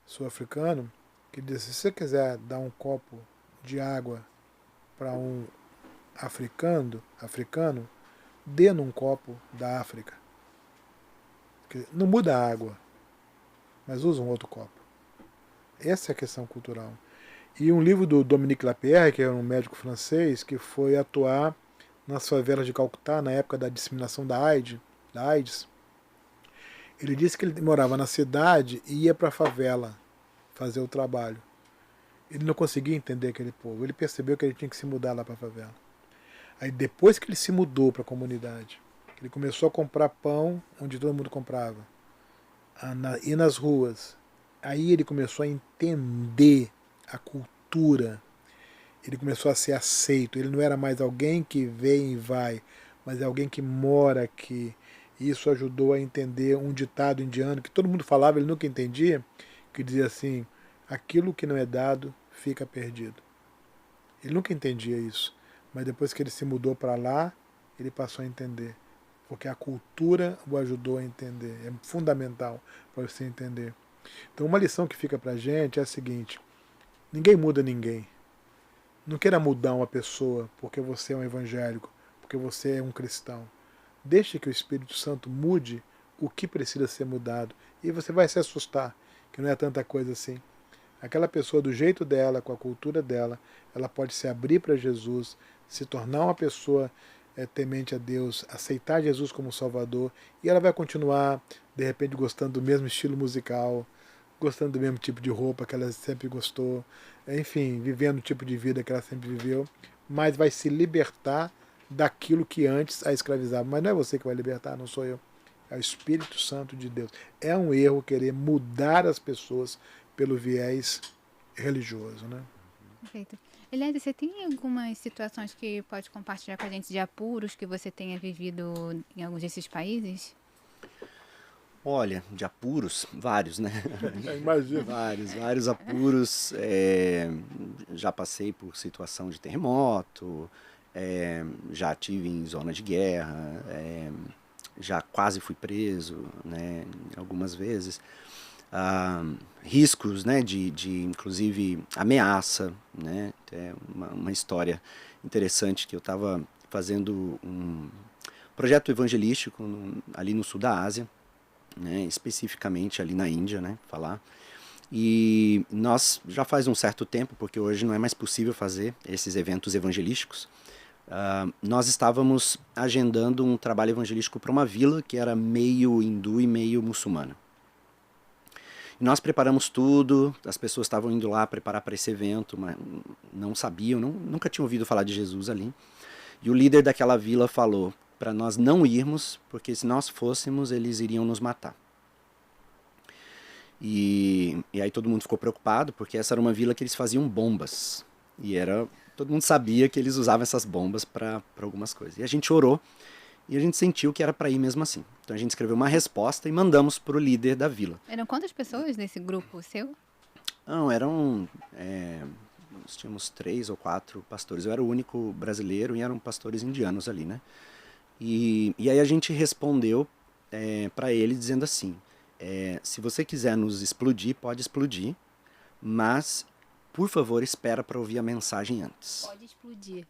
sul-africano, que diz: se você quiser dar um copo de água para um africano, dê num copo da África. Não muda a água, mas usa um outro copo. Essa é a questão cultural. E um livro do Dominique Lapierre, que é um médico francês, que foi atuar nas favelas de Calcutá, na época da disseminação da AIDS, ele disse que ele morava na cidade e ia para a favela fazer o trabalho. Ele não conseguia entender aquele povo. Ele percebeu que ele tinha que se mudar lá para a favela. Aí depois que ele se mudou para a comunidade, ele começou a comprar pão onde todo mundo comprava, ir nas ruas. Aí ele começou a entender a cultura. Ele começou a ser aceito. Ele não era mais alguém que vem e vai, mas é alguém que mora aqui. E isso ajudou a entender um ditado indiano que todo mundo falava, ele nunca entendia, que dizia assim: aquilo que não é dado fica perdido. Ele nunca entendia isso, mas depois que ele se mudou para lá, ele passou a entender, porque a cultura o ajudou a entender. É fundamental para você entender. Então, uma lição que fica para a gente é a seguinte: ninguém muda ninguém. Não queira mudar uma pessoa porque você é um evangélico, porque você é um cristão. Deixe que o Espírito Santo mude o que precisa ser mudado. E você vai se assustar, que não é tanta coisa assim. Aquela pessoa, do jeito dela, com a cultura dela, ela pode se abrir para Jesus, se tornar uma pessoa temente a Deus, aceitar Jesus como Salvador, e ela vai continuar, de repente, gostando do mesmo estilo musical, gostando do mesmo tipo de roupa que ela sempre gostou, enfim, vivendo o tipo de vida que ela sempre viveu, mas vai se libertar daquilo que antes a escravizava. Mas não é você que vai libertar, não sou eu. É o Espírito Santo de Deus. É um erro querer mudar as pessoas pelo viés religioso, né? Perfeito. Eliade, você tem algumas situações que pode compartilhar com a gente de apuros que você tenha vivido em alguns desses países? Olha, de apuros, vários, né? Imagina. Vários apuros. Já passei por situação de terremoto, já tive em zona de guerra, já quase fui preso, né, algumas vezes. Riscos, né, de inclusive ameaça, né? É uma história interessante que eu estava fazendo um projeto evangelístico ali no sul da Ásia, né, especificamente ali na Índia, né, falar. E nós já faz um certo tempo, porque hoje não é mais possível fazer esses eventos evangelísticos, nós estávamos agendando um trabalho evangelístico para uma vila que era meio hindu e meio muçulmana. E nós preparamos tudo, as pessoas estavam indo lá preparar para esse evento, mas não sabiam, nunca tinham ouvido falar de Jesus ali. E o líder daquela vila falou para nós não irmos, porque se nós fôssemos, eles iriam nos matar. E aí todo mundo ficou preocupado, porque essa era uma vila que eles faziam bombas. E todo mundo sabia que eles usavam essas bombas para algumas coisas. E a gente orou, e a gente sentiu que era para ir mesmo assim. Então a gente escreveu uma resposta e mandamos para o líder da vila. Eram quantas pessoas nesse grupo seu? Não, eram... nós tínhamos 3 ou 4 pastores. Eu era o único brasileiro e eram pastores indianos ali, né? E aí a gente respondeu para ele dizendo assim: se você quiser nos explodir, pode explodir, mas, por favor, espera para ouvir a mensagem antes. Pode explodir.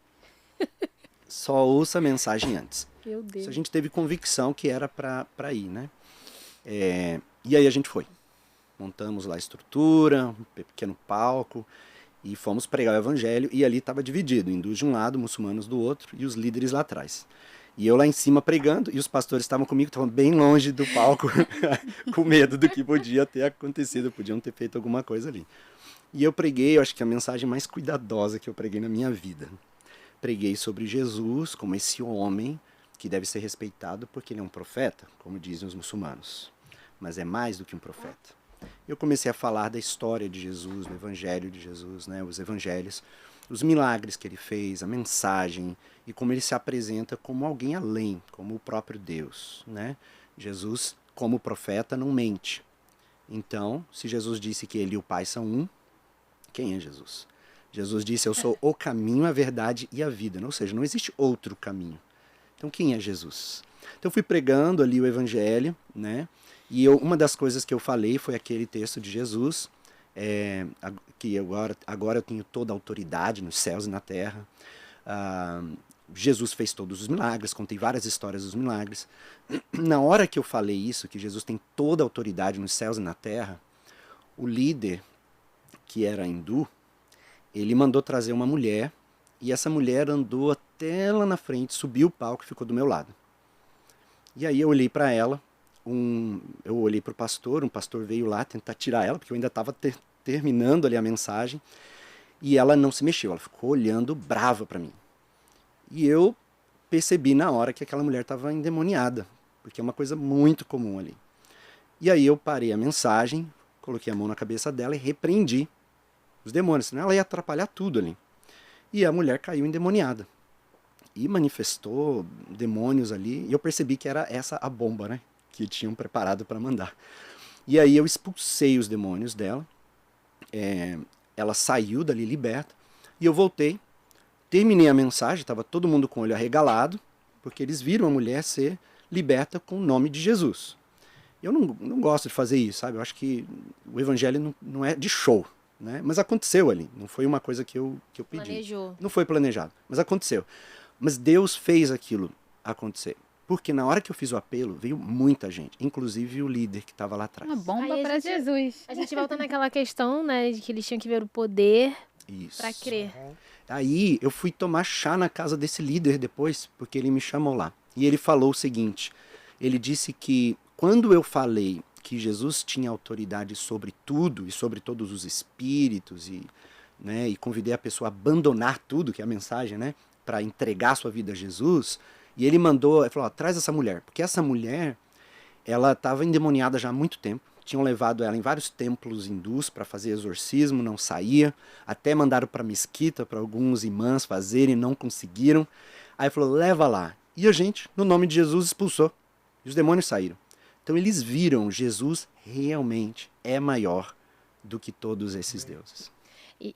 Só ouça a mensagem antes. Meu Deus. Isso a gente teve convicção que era para ir, né? E aí a gente foi. Montamos lá a estrutura, um pequeno palco, e fomos pregar o evangelho, e ali estava dividido, hindus de um lado, muçulmanos do outro, e os líderes lá atrás. E eu lá em cima pregando, e os pastores estavam comigo, estavam bem longe do palco, com medo do que podia ter acontecido, podiam ter feito alguma coisa ali. E eu preguei, eu acho que a mensagem mais cuidadosa que eu preguei na minha vida. Preguei sobre Jesus como esse homem que deve ser respeitado porque ele é um profeta, como dizem os muçulmanos. Mas é mais do que um profeta. Eu comecei a falar da história de Jesus, do evangelho de Jesus, né, os evangelhos, os milagres que ele fez, a mensagem e como ele se apresenta como alguém além, como o próprio Deus, né? Jesus, como profeta, não mente. Então, se Jesus disse que ele e o Pai são um, quem é Jesus? Jesus disse, eu sou o caminho, a verdade e a vida. Ou seja, não existe outro caminho. Então, quem é Jesus? Então, eu fui pregando ali o evangelho, né? E uma das coisas que eu falei foi aquele texto de Jesus, que agora eu tenho toda a autoridade nos céus e na terra. Jesus fez todos os milagres, contei várias histórias dos milagres. Na hora que eu falei isso, que Jesus tem toda a autoridade nos céus e na terra, o líder, que era hindu, ele mandou trazer uma mulher, e essa mulher andou até lá na frente, subiu o palco e ficou do meu lado. E aí eu olhei para ela, eu olhei para o pastor, um pastor veio lá tentar tirar ela, porque eu ainda estava terminando ali a mensagem, e ela não se mexeu, ela ficou olhando brava para mim. E eu percebi na hora que aquela mulher estava endemoniada, porque é uma coisa muito comum ali. E aí eu parei a mensagem, coloquei a mão na cabeça dela e repreendi os demônios, senão ela ia atrapalhar tudo ali. E a mulher caiu endemoniada. E manifestou demônios ali, e eu percebi que era essa a bomba, né, que tinham preparado para mandar. E aí eu expulsei os demônios dela, ela saiu dali liberta, e eu voltei, terminei a mensagem, estava todo mundo com o olho arregalado, porque eles viram a mulher ser liberta com o nome de Jesus. Eu não gosto de fazer isso, sabe? Eu acho que o evangelho não é de show, né? Mas aconteceu ali, não foi uma coisa que eu pedi. Planejou. Não foi planejado, mas aconteceu. Mas Deus fez aquilo acontecer. Porque na hora que eu fiz o apelo, veio muita gente, inclusive o líder que estava lá atrás. Uma bomba Aí para Jesus. A gente volta naquela questão, né, de que eles tinham que ver o poder Isso. pra crer. Aí eu fui tomar chá na casa desse líder depois, porque ele me chamou lá. E ele falou o seguinte, ele disse que quando eu falei que Jesus tinha autoridade sobre tudo e sobre todos os espíritos e convidei a pessoa a abandonar tudo, que é a mensagem, né, para entregar sua vida a Jesus, e ele falou, traz essa mulher, porque essa mulher, ela estava endemoniada já há muito tempo, tinham levado ela em vários templos hindus para fazer exorcismo, não saía, até mandaram para mesquita, para alguns imãs fazerem, não conseguiram. Aí falou, leva lá. E a gente, no nome de Jesus, expulsou. E os demônios saíram. Então eles viram, Jesus realmente é maior do que todos esses deuses. E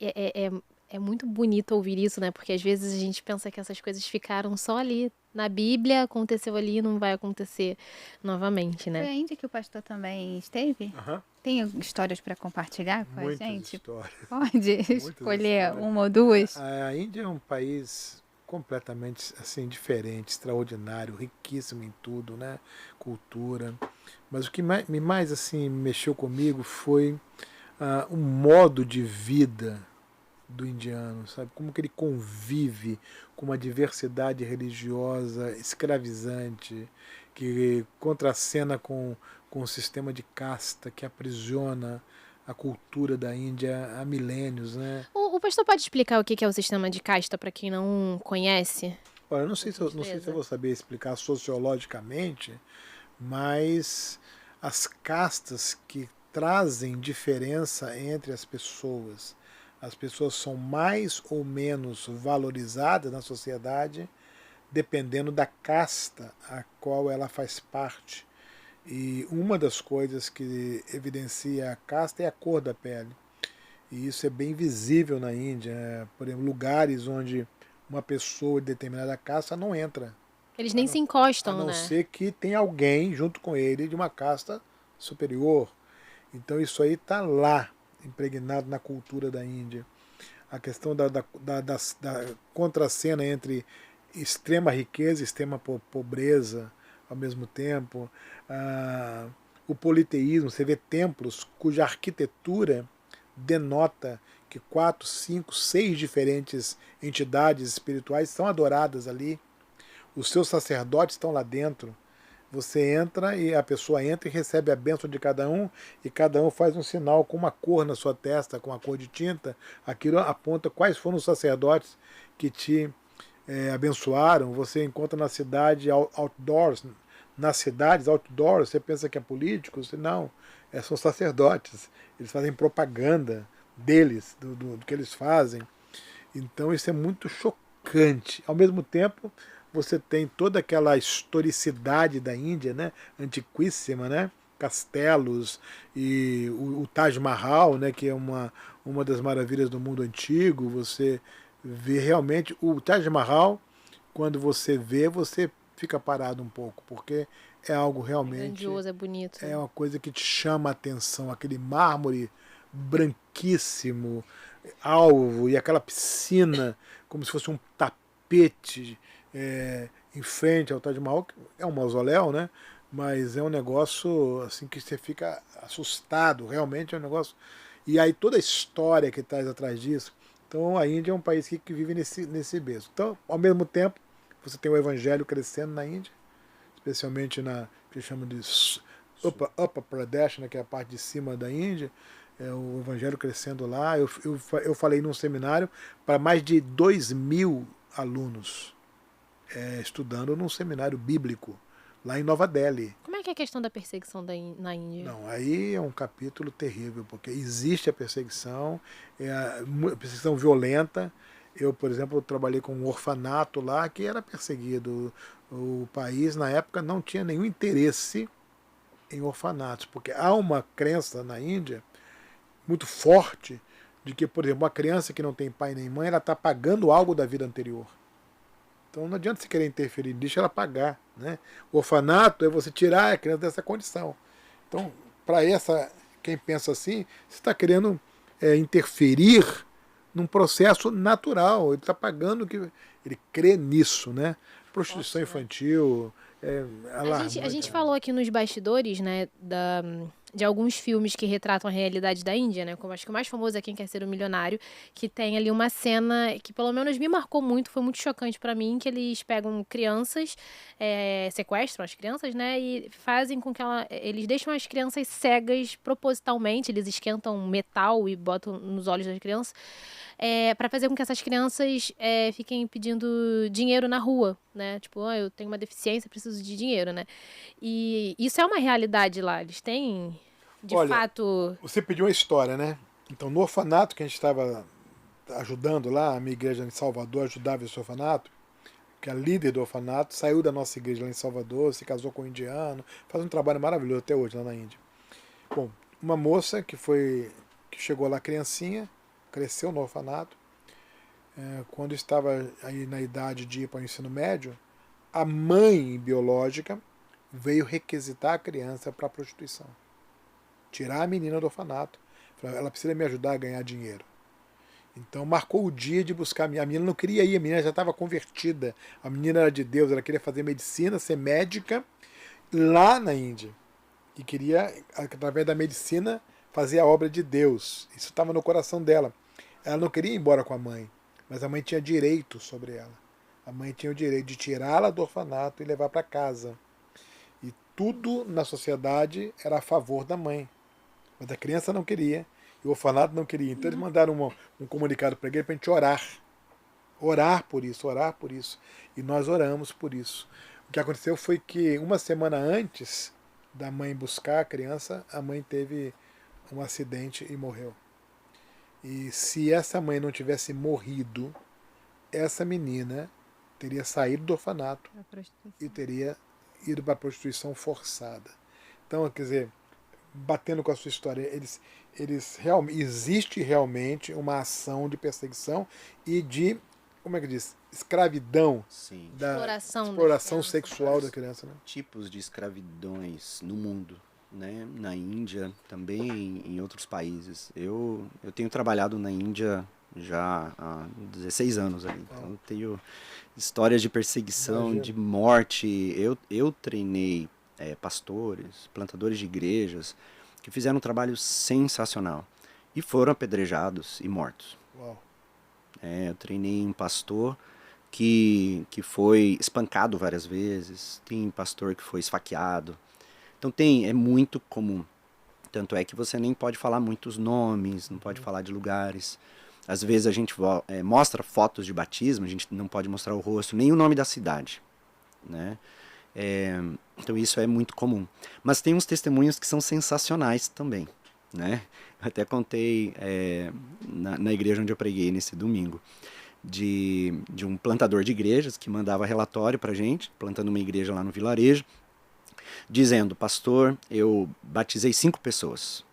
é muito bonito ouvir isso, né? Porque às vezes a gente pensa que essas coisas ficaram só ali na Bíblia, aconteceu ali e não vai acontecer novamente, Foi né? a Índia que o pastor também esteve? Aham. Tem histórias para compartilhar com Muitas a gente? histórias. Pode escolher histórias. uma ou duas? A Índia é um país completamente assim diferente, extraordinário, riquíssimo em tudo, né? Cultura. Mas o que mais assim mexeu comigo foi o modo de vida do indiano, sabe? Como que ele convive com uma diversidade religiosa escravizante, que contracena com o sistema de casta que aprisiona a cultura da Índia há milênios, né? O pastor pode explicar o que é o sistema de casta para quem não conhece? Olha, eu não sei se eu vou saber explicar sociologicamente, mas as castas que trazem diferença entre as pessoas são mais ou menos valorizadas na sociedade dependendo da casta a qual ela faz parte. E uma das coisas que evidencia a casta é a cor da pele. E isso é bem visível na Índia, né? Por exemplo, lugares onde uma pessoa de determinada casta não entra. Eles nem se encostam, a não né? ser que tenha alguém junto com ele de uma casta superior. Então isso aí está lá, impregnado na cultura da Índia. A questão da contracena entre extrema riqueza e extrema pobreza ao mesmo tempo. O politeísmo, você vê templos cuja arquitetura denota que 4, 5, 6 diferentes entidades espirituais são adoradas ali. Os seus sacerdotes estão lá dentro. você entra e a pessoa entra e recebe a bênção de cada um, e cada um faz um sinal com uma cor na sua testa, com uma cor de tinta. Aquilo aponta quais foram os sacerdotes que te abençoaram. Você encontra na cidade outdoors, nas cidades outdoors, você pensa que é político? Não, são sacerdotes. Eles fazem propaganda deles, do que eles fazem. Então isso é muito chocante. Ao mesmo tempo, você tem toda aquela historicidade da Índia, né? Antiquíssima, né? Castelos e o Taj Mahal, né? Que é uma das maravilhas do mundo antigo. Você vê realmente o Taj Mahal, quando você vê, você fica parado um pouco, porque é algo realmente... É grandioso, é bonito. É uma coisa que te chama a atenção, aquele mármore branquíssimo, alvo, e aquela piscina como se fosse um tapete em frente ao Taj Mahal, que é um mausoléu, né? Mas é um negócio assim que você fica assustado, realmente é um negócio. E aí toda a história que traz atrás disso. Então a Índia é um país que vive nesse berço. Então, ao mesmo tempo, você tem o evangelho crescendo na Índia, especialmente na que chama de Upper Pradesh, né, que é a parte de cima da Índia, o evangelho crescendo lá. Eu falei num seminário para mais de 2.000 alunos estudando num seminário bíblico lá em Nova Delhi. Como é que é a questão da perseguição na Índia? Não, aí é um capítulo terrível, porque existe a perseguição violenta. Eu, por exemplo, trabalhei com um orfanato lá que era perseguido. O país, na época, não tinha nenhum interesse em orfanatos, porque há uma crença na Índia muito forte de que, por exemplo, uma criança que não tem pai nem mãe, ela está pagando algo da vida anterior. Então não adianta você querer interferir, deixa ela pagar. Né? O orfanato é você tirar a criança dessa condição. Então, para quem pensa assim, você está querendo interferir num processo natural. Ele está pagando que ele crê nisso, né? Prostituição infantil. A gente falou aqui nos bastidores, né, de alguns filmes que retratam a realidade da Índia, né? Como acho que o mais famoso é Quem Quer Ser um Milionário, que tem ali uma cena que pelo menos me marcou muito, foi muito chocante pra mim, que eles pegam crianças, sequestram as crianças, né? E fazem com que eles deixam as crianças cegas propositalmente, eles esquentam metal e botam nos olhos das crianças, para fazer com que essas crianças fiquem pedindo dinheiro na rua, né? Tipo, eu tenho uma deficiência, preciso de dinheiro, né? E isso é uma realidade lá. Eles têm, Olha, fato... Você pediu uma história, né? Então, no orfanato que a gente estava ajudando lá, a minha igreja em Salvador ajudava esse orfanato, que a líder do orfanato saiu da nossa igreja lá em Salvador, se casou com um indiano, faz um trabalho maravilhoso até hoje lá na Índia. Bom, uma moça que chegou lá criancinha, cresceu no orfanato, quando estava aí na idade de ir para o ensino médio, a mãe biológica veio requisitar a criança para a prostituição. Tirar a menina do orfanato. Ela precisa me ajudar a ganhar dinheiro. Então marcou o dia de buscar a menina não queria ir, a menina já estava convertida. A menina era de Deus, ela queria fazer medicina, ser médica lá na Índia. E queria, através da medicina, fazer a obra de Deus. Isso estava no coração dela. Ela não queria ir embora com a mãe, mas a mãe tinha direito sobre ela. A mãe tinha o direito de tirá-la do orfanato e levar para casa. E tudo na sociedade era a favor da mãe. Mas a criança não queria, e o orfanato não queria. Então eles mandaram um comunicado para a igreja para a gente orar. Orar por isso, orar por isso. E nós oramos por isso. O que aconteceu foi que uma semana antes da mãe buscar a criança, a mãe teve um acidente e morreu. E se essa mãe não tivesse morrido, essa menina teria saído do orfanato e teria ido para a prostituição forçada. Então, quer dizer, batendo com a sua história, existe realmente uma ação de perseguição e de, como é que diz, escravidão, Sim. da exploração sexual da criança. Né? Tipos de escravidões no mundo, né? Na Índia, também em outros países. Eu tenho trabalhado na Índia já há 16 anos ali. Então eu tenho histórias de perseguição, Imagina. de morte. Eu treinei pastores, plantadores de igrejas, que fizeram um trabalho sensacional. E foram apedrejados e mortos. Uau. Eu treinei um pastor que foi espancado várias vezes, tem pastor que foi esfaqueado. Então é muito comum. Tanto é que você nem pode falar muitos nomes, não pode falar de lugares. Às vezes a gente mostra fotos de batismo, a gente não pode mostrar o rosto, nem o nome da cidade, né? Então isso é muito comum. Mas tem uns testemunhos que são sensacionais também, né? Até contei na igreja onde eu preguei nesse domingo, de um plantador de igrejas que mandava relatório pra gente, plantando uma igreja lá no vilarejo, dizendo: pastor, eu batizei 5 pessoas,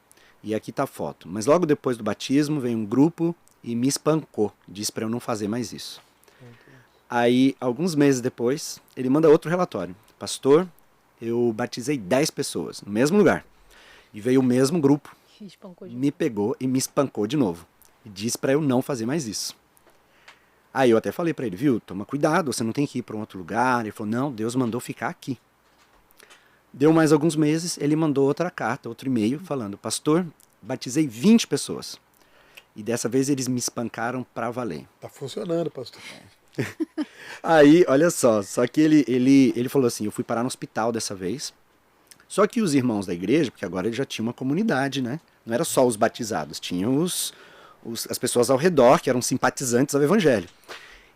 e aqui tá a foto, mas logo depois do batismo veio um grupo e me espancou, disse para eu não fazer mais isso. Aí, alguns meses depois, ele manda outro relatório: pastor, eu batizei 10 pessoas no mesmo lugar, e veio o mesmo grupo, me pegou e me espancou de novo, e disse para eu não fazer mais isso. Aí eu até falei para ele: viu, toma cuidado, você não tem que ir para um outro lugar. Ele falou: não, Deus mandou ficar aqui. Deu mais alguns meses, ele mandou outra carta, outro e-mail, falando: pastor, batizei 20 pessoas. E dessa vez eles me espancaram pra valer. Tá funcionando, pastor. Aí, olha só que ele falou assim: eu fui parar no hospital dessa vez. Só que os irmãos da igreja, porque agora ele já tinha uma comunidade, né? Não era só os batizados, tinham as pessoas ao redor que eram simpatizantes ao evangelho.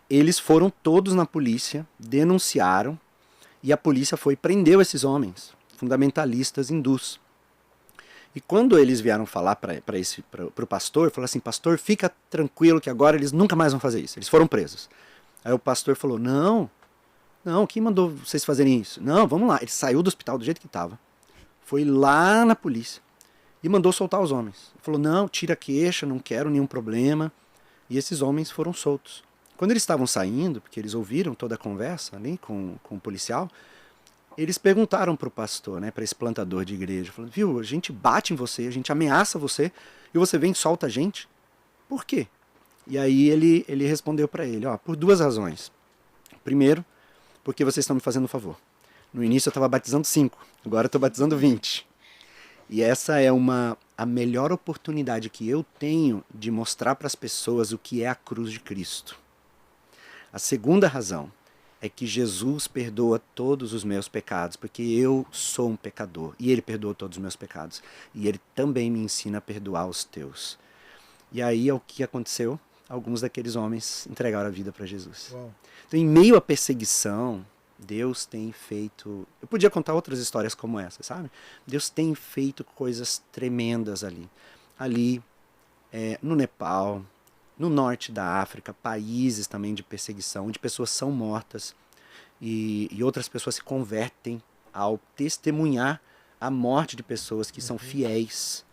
Eles foram todos na polícia, denunciaram, e a polícia foi e prendeu esses homens, fundamentalistas hindus. E quando eles vieram falar para o pastor, falaram assim: pastor, fica tranquilo que agora eles nunca mais vão fazer isso. Eles foram presos. Aí o pastor falou: não, quem mandou vocês fazerem isso? Não, vamos lá. Ele saiu do hospital do jeito que estava, foi lá na polícia e mandou soltar os homens. Ele falou: não, tira a queixa, não quero nenhum problema. E esses homens foram soltos. Quando eles estavam saindo, porque eles ouviram toda a conversa ali com o policial, eles perguntaram para o pastor, né, para esse plantador de igreja, falando: viu, a gente bate em você, a gente ameaça você, e você vem e solta a gente? Por quê? E aí ele respondeu para ele: ó, por 2 razões. Primeiro, porque vocês estão me fazendo um favor. No início eu estava batizando 5, agora eu estou batizando 20. E essa é a melhor oportunidade que eu tenho de mostrar para as pessoas o que é a cruz de Cristo. A segunda razão é que Jesus perdoa todos os meus pecados, porque eu sou um pecador, e ele perdoa todos os meus pecados. E ele também me ensina a perdoar os teus. E aí, o que aconteceu? Alguns daqueles homens entregaram a vida para Jesus. Uau. Então, em meio à perseguição, Deus tem feito... Eu podia contar outras histórias como essa, sabe? Deus tem feito coisas tremendas ali. Ali, no Nepal, no norte da África, países também de perseguição, onde pessoas são mortas e outras pessoas se convertem ao testemunhar a morte de pessoas que são fiéis.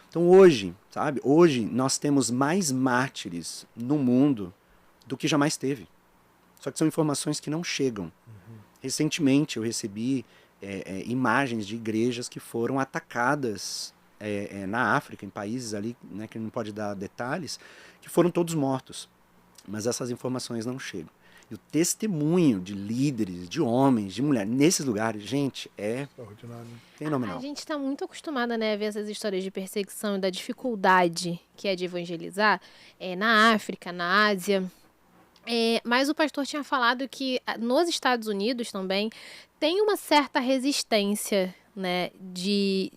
Então hoje, sabe? Hoje nós temos mais mártires no mundo do que jamais teve. Só que são informações que não chegam. Recentemente eu recebi imagens de igrejas que foram atacadas na África, em países ali, né, que não pode dar detalhes, que foram todos mortos. Mas essas informações não chegam. E o testemunho de líderes, de homens, de mulheres, nesses lugares, gente, é fenomenal. A gente está muito acostumada, né, a ver essas histórias de perseguição e da dificuldade que é de evangelizar na África, na Ásia. Mas o pastor tinha falado que nos Estados Unidos também tem uma certa resistência, né,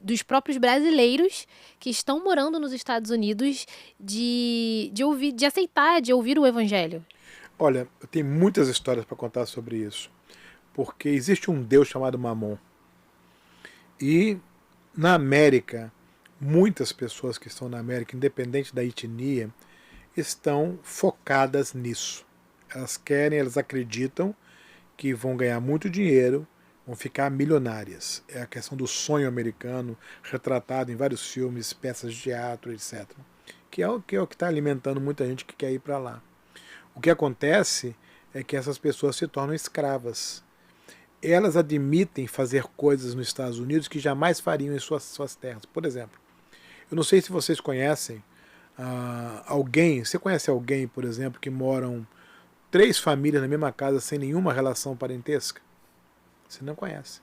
dos próprios brasileiros que estão morando nos Estados Unidos de aceitar, de ouvir o evangelho. Olha, eu tenho muitas histórias para contar sobre isso, porque existe um Deus chamado Mamon. E na América, muitas pessoas que estão na América, independente da etnia, estão focadas nisso. Elas acreditam que vão ganhar muito dinheiro, vão ficar milionárias. É a questão do sonho americano, retratado em vários filmes, peças de teatro, etc. Que é o que está alimentando muita gente que quer ir para lá. O que acontece é que essas pessoas se tornam escravas. Elas admitem fazer coisas nos Estados Unidos que jamais fariam em suas terras. Por exemplo, eu não sei se vocês conhecem alguém, você conhece alguém, por exemplo, que moram 3 famílias na mesma casa sem nenhuma relação parentesca? Você não conhece.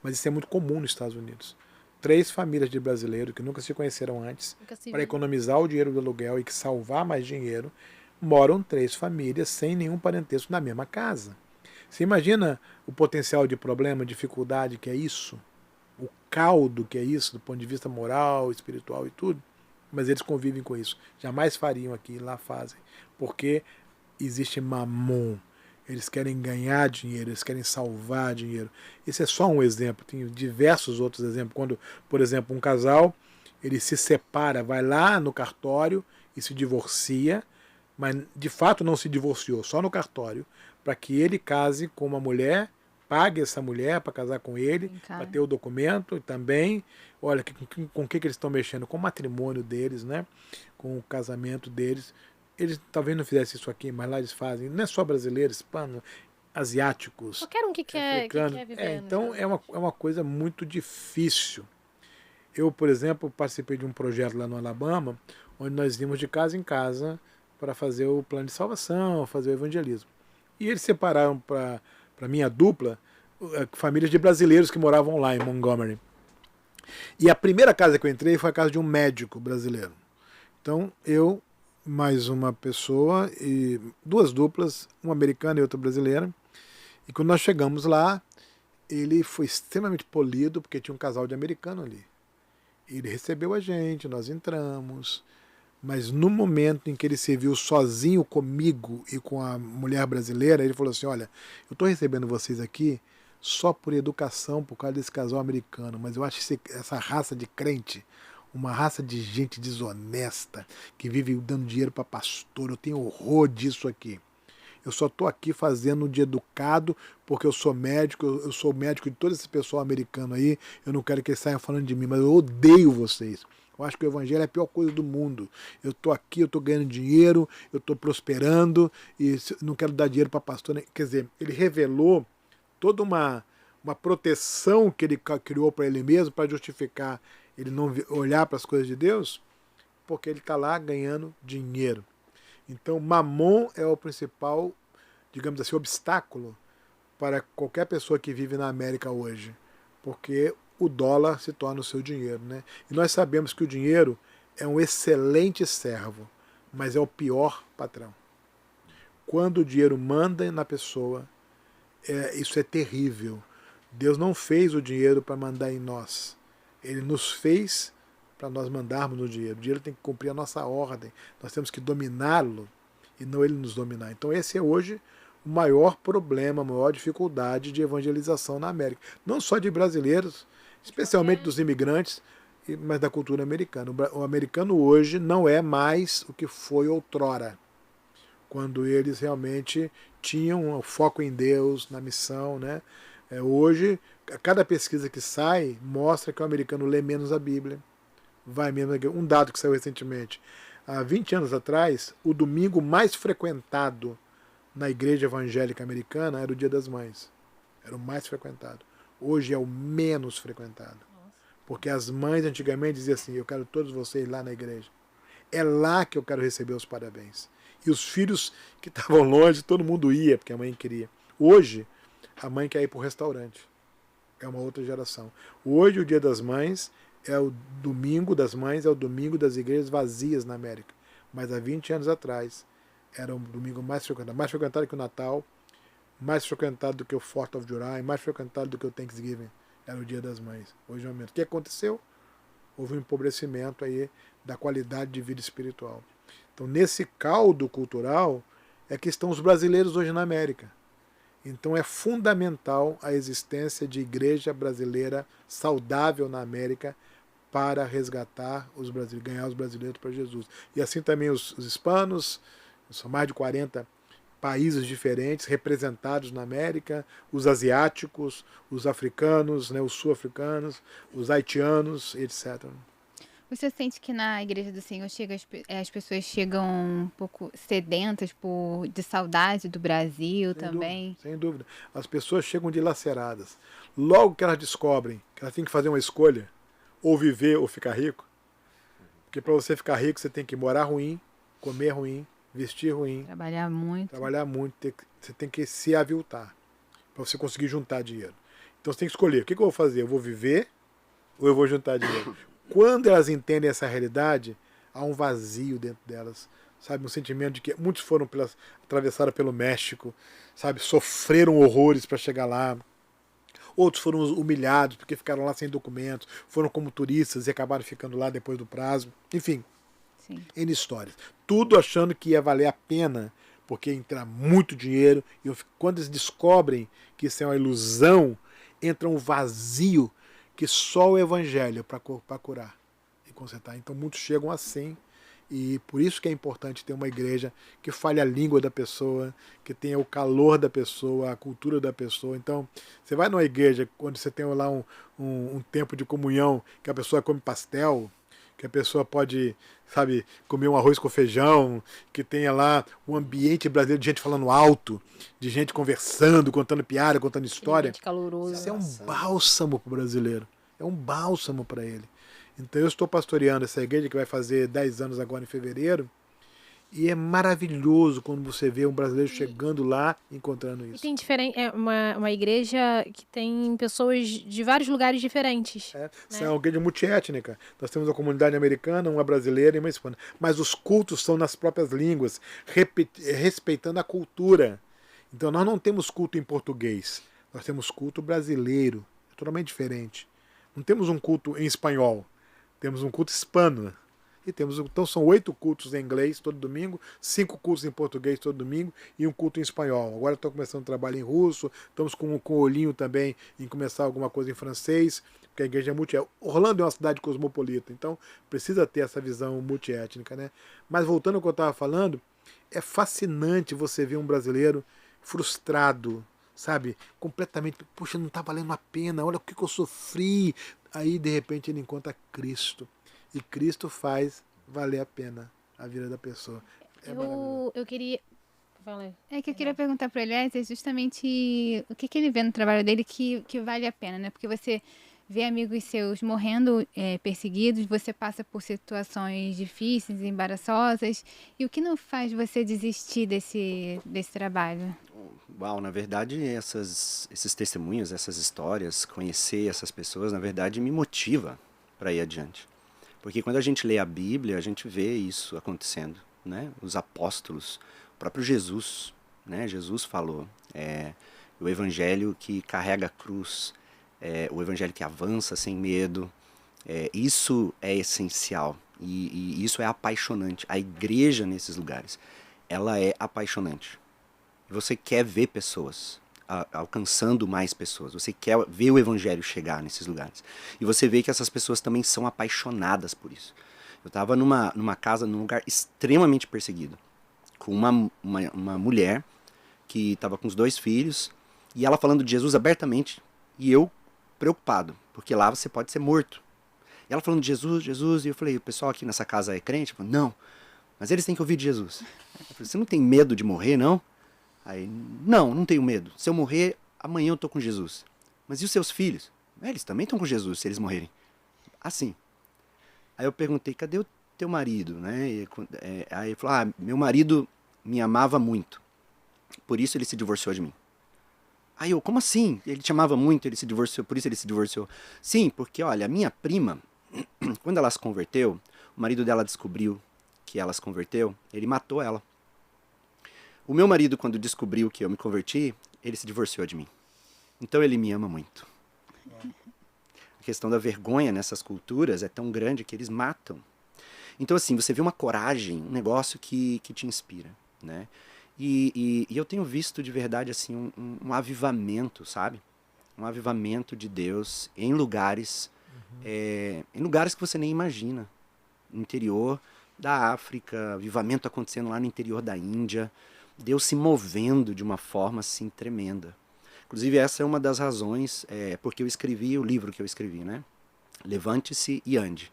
Mas isso é muito comum nos Estados Unidos. 3 famílias de brasileiros que nunca se conheceram antes, para economizar o dinheiro do aluguel e que salvar mais dinheiro, moram 3 famílias sem nenhum parentesco na mesma casa. Você imagina o potencial de problema, dificuldade que é isso? O caldo que é isso, do ponto de vista moral, espiritual e tudo? Mas eles convivem com isso. Jamais fariam aqui, lá fazem. Porque existe mamon. Eles querem ganhar dinheiro, eles querem salvar dinheiro. Esse é só um exemplo. Tem diversos outros exemplos. Quando, por exemplo, um casal ele se separa, vai lá no cartório e se divorcia, mas de fato não se divorciou, só no cartório, para que ele case com uma mulher, pague essa mulher para casar com ele, para ter o documento e também, olha, com o que eles estão mexendo? Com o matrimônio deles, né? Com o casamento deles. Eles talvez não fizessem isso aqui, mas lá eles fazem. Não é só brasileiros, hispanos, asiáticos. Qualquer um que quer viver. Então é uma coisa muito difícil. Eu, por exemplo, participei de um projeto lá no Alabama, onde nós íamos de casa em casa para fazer o plano de salvação, fazer o evangelismo. E eles separaram para minha dupla famílias de brasileiros que moravam lá em Montgomery. E a primeira casa que eu entrei foi a casa de um médico brasileiro. Então eu, mais uma pessoa e 2 duplas, uma americana e outra brasileira. E quando nós chegamos lá, ele foi extremamente polido, porque tinha um casal de americano ali. Ele recebeu a gente, nós entramos, mas no momento em que ele se viu sozinho comigo e com a mulher brasileira, ele falou assim, olha, eu estou recebendo vocês aqui só por educação, por causa desse casal americano, mas eu acho essa raça de crente, uma raça de gente desonesta, que vive dando dinheiro para pastor, eu tenho horror disso aqui. Eu só estou aqui fazendo de educado, porque eu sou médico, eu sou médico de todo esse pessoal americano aí, eu não quero que eles saiam falando de mim, mas eu odeio vocês. Eu acho que o evangelho é a pior coisa do mundo. Eu estou aqui, eu estou ganhando dinheiro, eu estou prosperando, e não quero dar dinheiro para pastor. Quer dizer, ele revelou toda uma proteção que ele criou para ele mesmo, para justificar ele não olhar para as coisas de Deus, porque ele está lá ganhando dinheiro. Então, mamon é o principal, digamos assim, obstáculo para qualquer pessoa que vive na América hoje, porque o dólar se torna o seu dinheiro, né? E nós sabemos que o dinheiro é um excelente servo, mas é o pior patrão. Quando o dinheiro manda na pessoa, isso é terrível. Deus não fez o dinheiro para mandar em nós. Ele nos fez para nós mandarmos no dinheiro. O dinheiro tem que cumprir a nossa ordem. Nós temos que dominá-lo e não ele nos dominar. Então esse é hoje o maior problema, a maior dificuldade de evangelização na América. Não só de brasileiros, especialmente dos imigrantes, mas da cultura americana. O americano hoje não é mais o que foi outrora, quando eles realmente tinham o foco em Deus, na missão, né? Hoje, cada pesquisa que sai mostra que o americano lê menos a Bíblia. Vai mesmo. Um dado que saiu recentemente. Há 20 anos atrás, o domingo mais frequentado na igreja evangélica americana era o Dia das Mães. Era o mais frequentado. Hoje é o menos frequentado. Porque as mães antigamente diziam assim, eu quero todos vocês lá na igreja. É lá que eu quero receber os parabéns. E os filhos que estavam longe, todo mundo ia, porque a mãe queria. Hoje, a mãe quer ir para o restaurante. É uma outra geração. Hoje, o Dia das Mães é o domingo das mães, é o domingo das igrejas vazias na América. Mas há 20 anos atrás, era o domingo mais frequentado que o Natal, mais frequentado do que o 4th of July, mais frequentado do que o Thanksgiving. Era o Dia das Mães. Hoje é o momento. O que aconteceu? Houve um empobrecimento aí da qualidade de vida espiritual. Então, nesse caldo cultural, é que estão os brasileiros hoje na América. Então, é fundamental a existência de igreja brasileira saudável na América para resgatar os brasileiros, ganhar os brasileiros para Jesus. E assim também os hispanos, são mais de 40 países diferentes representados na América, os asiáticos, os africanos, né, os sul-africanos, os haitianos, etc. Você sente que na Igreja do Senhor as pessoas chegam um pouco sedentas de saudade do Brasil também? Sem dúvida. As pessoas chegam dilaceradas. Logo que elas descobrem que elas têm que fazer uma escolha, ou viver ou ficar rico, porque para você ficar rico você tem que morar ruim, comer ruim, vestir ruim, trabalhar muito, você tem que se aviltar para você conseguir juntar dinheiro. Então você tem que escolher, o que eu vou fazer? Eu vou viver ou eu vou juntar dinheiro? Quando elas entendem essa realidade, há um vazio dentro delas, sabe? Um sentimento de que muitos atravessaram pelo México, sabe? Sofreram horrores para chegar lá. Outros foram humilhados porque ficaram lá sem documentos, foram como turistas e acabaram ficando lá depois do prazo. Enfim, Sim. N histórias. Tudo achando que ia valer a pena, porque ia entrar muito dinheiro. E quando eles descobrem que isso é uma ilusão, entra um vazio que só o evangelho para curar e consertar. Então muitos chegam assim. E por isso que é importante ter uma igreja que fale a língua da pessoa, que tenha o calor da pessoa, a cultura da pessoa. Então, você vai numa igreja, quando você tem lá um tempo de comunhão, que a pessoa come pastel, que a pessoa pode, sabe, comer um arroz com feijão, que tenha lá um ambiente brasileiro de gente falando alto, de gente conversando, contando piada, contando história. Caloroso. Isso é um bálsamo para o brasileiro. É um bálsamo para ele. Então eu estou pastoreando essa igreja que vai fazer 10 anos agora em fevereiro. E é maravilhoso quando você vê um brasileiro chegando lá e encontrando isso. E tem uma igreja que tem pessoas de vários lugares diferentes. É uma igreja multiétnica. Nós temos uma comunidade americana, uma brasileira e uma hispana. Mas os cultos são nas próprias línguas, respeitando a cultura. Então nós não temos culto em português. Nós temos culto brasileiro. É totalmente diferente. Não temos um culto em espanhol. Temos um culto hispano. Então são 8 cultos em inglês todo domingo, 5 cultos em português todo domingo e um culto em espanhol. Agora estou começando um trabalho em russo, estamos com o olhinho também em começar alguma coisa em francês, porque a igreja é multiétnica. Orlando é uma cidade cosmopolita, então precisa ter essa visão multiétnica, né? Mas voltando ao que eu estava falando, é fascinante você ver um brasileiro frustrado, sabe? Completamente, puxa, não está valendo a pena, olha o que eu sofri. Aí, de repente, ele encontra Cristo. E Cristo faz valer a pena a vida da pessoa. Eu queria... Fala aí. É que eu queria perguntar para ele, é justamente o que ele vê no trabalho dele que vale a pena, né? Porque você vê amigos seus morrendo perseguidos, você passa por situações difíceis, embaraçosas, e o que não faz você desistir desse trabalho? Uau, na verdade, esses testemunhos, essas histórias, conhecer essas pessoas, na verdade, me motiva para ir adiante. Porque quando a gente lê a Bíblia, a gente vê isso acontecendo, né? Os apóstolos, o próprio Jesus, né? Jesus falou, o evangelho que carrega a cruz, o evangelho que avança sem medo, isso é essencial e isso é apaixonante. A igreja nesses lugares, ela é apaixonante. Você quer ver pessoas alcançando mais pessoas. Você quer ver o evangelho chegar nesses lugares. E você vê que essas pessoas também são apaixonadas por isso. Eu estava numa casa, num lugar extremamente perseguido, com uma mulher que estava com os 2 filhos, e ela falando de Jesus abertamente, e eu preocupado, porque lá você pode ser morto. E ela falando de Jesus, Jesus, e eu falei, o pessoal aqui nessa casa é crente? Eu falei, não, mas eles têm que ouvir de Jesus. Eu falei, você não tem medo de morrer, não? Aí, não tenho medo. Se eu morrer, amanhã eu tô com Jesus. Mas e os seus filhos? Eles também estão com Jesus, se eles morrerem. Assim. Aí eu perguntei, cadê o teu marido? Né? Aí ele falou, meu marido me amava muito. Por isso ele se divorciou de mim. Aí eu, como assim? Ele te amava muito, ele se divorciou, por isso ele se divorciou. Sim, porque olha, a minha prima, quando ela se converteu, o marido dela descobriu que ela se converteu, ele matou ela. O meu marido, quando descobriu que eu me converti, ele se divorciou de mim. Então ele me ama muito. A questão da vergonha nessas culturas é tão grande que eles matam. Então assim, você vê uma coragem, um negócio que te inspira, né? E eu tenho visto de verdade assim um avivamento, sabe? Um avivamento de Deus em lugares, em lugares que você nem imagina. No interior da África, avivamento acontecendo lá no interior da Índia. Deus se movendo de uma forma assim tremenda. Inclusive essa é uma das razões porque eu escrevi o livro que eu escrevi, né? Levante-se e ande.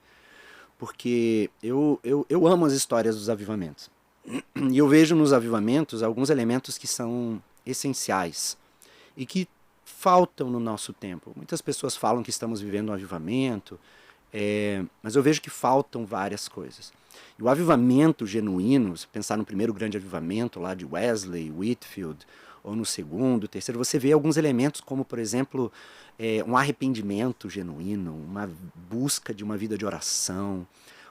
Porque eu amo as histórias dos avivamentos. E eu vejo nos avivamentos alguns elementos que são essenciais e que faltam no nosso tempo. Muitas pessoas falam que estamos vivendo um avivamento, mas eu vejo que faltam várias coisas. E o avivamento genuíno, se pensar no primeiro grande avivamento lá de Wesley, Whitefield, ou no segundo, terceiro, você vê alguns elementos como, por exemplo, um arrependimento genuíno, uma busca de uma vida de oração,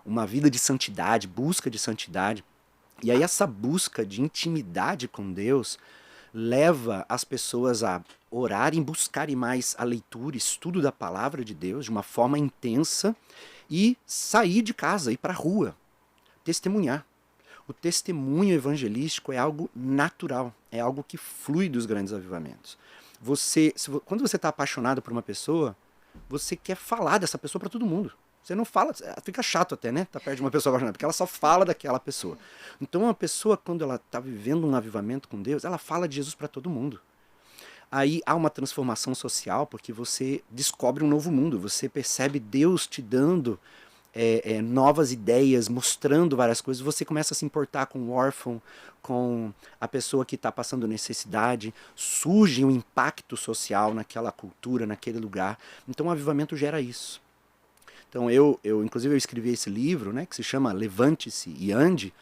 uma vida de santidade, busca de santidade, E aí essa busca de intimidade com Deus leva as pessoas a orarem, buscarem mais a leitura, estudo da palavra de Deus de uma forma intensa e sair de casa, ir para a rua, testemunhar. O testemunho evangelístico é algo natural, é algo que flui dos grandes avivamentos. Quando você está apaixonado por uma pessoa, você quer falar dessa pessoa para todo mundo. Você não fala, fica chato até, né? Tá perto de uma pessoa apaixonada, porque ela só fala daquela pessoa. Então uma pessoa, quando ela está vivendo um avivamento com Deus, ela fala de Jesus para todo mundo. Aí há uma transformação social, porque você descobre um novo mundo, você percebe Deus te dando novas ideias, mostrando várias coisas, você começa a se importar com o órfão, com a pessoa que está passando necessidade, surge um impacto social naquela cultura, naquele lugar. Então o avivamento gera isso. Então inclusive eu escrevi esse livro, né, que se chama Levante-se e Ande,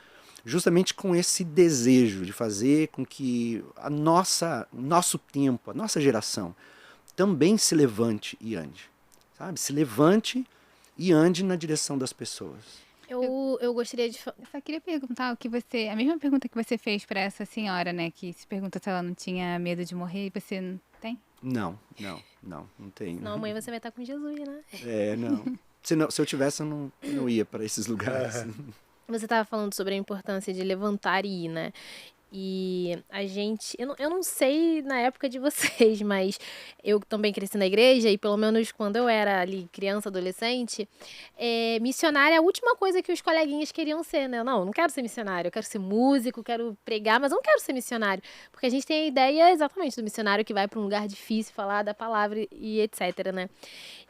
justamente com esse desejo de fazer com que o nosso tempo, a nossa geração, também se levante e ande. Sabe? Se levante e ande na direção das pessoas. Eu gostaria de... Eu só queria perguntar a mesma pergunta que você fez para essa senhora, né? Que se pergunta se ela não tinha medo de morrer e você não tem? Não tenho. Não, amanhã você vai estar com Jesus, né? Não. Se eu tivesse, eu não ia para esses lugares. Você estava falando sobre a importância de levantar e ir, né? E a gente... Eu não sei na época de vocês, mas eu também cresci na igreja e pelo menos quando eu era ali criança, adolescente, missionária é a última coisa que os coleguinhas queriam ser, né? Não quero ser missionário, eu quero ser músico, quero pregar, mas eu não quero ser missionário. Porque a gente tem a ideia exatamente do missionário que vai para um lugar difícil falar da palavra e etc, né?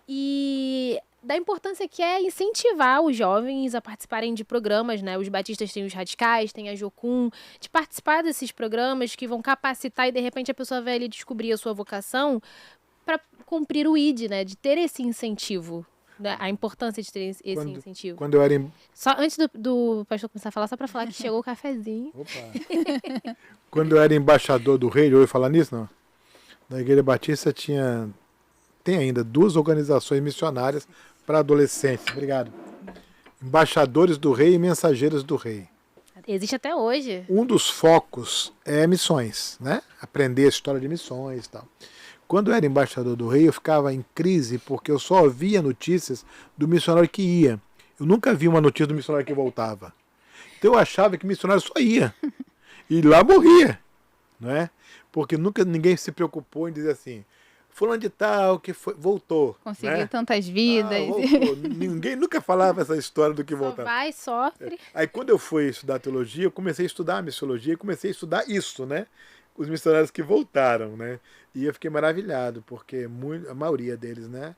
E da importância que é incentivar os jovens a participarem de programas, né? Os batistas têm os radicais, tem a Jocum, de participar desses programas que vão capacitar e de repente a pessoa vai ali descobrir a sua vocação para cumprir o ID, né? De ter esse incentivo, né? A importância de ter esse incentivo. Quando eu era Só antes do pastor começar a falar, só para falar que chegou o cafezinho. Opa. Quando eu era embaixador do rei, já ouviu falar nisso, não? Na Igreja Batista tem ainda 2 organizações missionárias para adolescentes. Obrigado. Embaixadores do Rei e Mensageiros do Rei. Existe até hoje. Um dos focos é missões, né? Aprender a história de missões e tal. Quando eu era embaixador do Rei, eu ficava em crise porque eu só via notícias do missionário que ia. Eu nunca vi uma notícia do missionário que voltava. Então eu achava que o missionário só ia. E lá morria, não é? Porque nunca ninguém se preocupou em dizer assim, fulano de tal que voltou. Conseguiu, né? Tantas vidas. Voltou. Ninguém nunca falava essa história do que voltava. Só vai, sofre. Aí quando eu fui estudar teologia, eu comecei a estudar a missiologia e comecei a estudar isso, né? Os missionários que voltaram, né? E eu fiquei maravilhado, porque a maioria deles, né?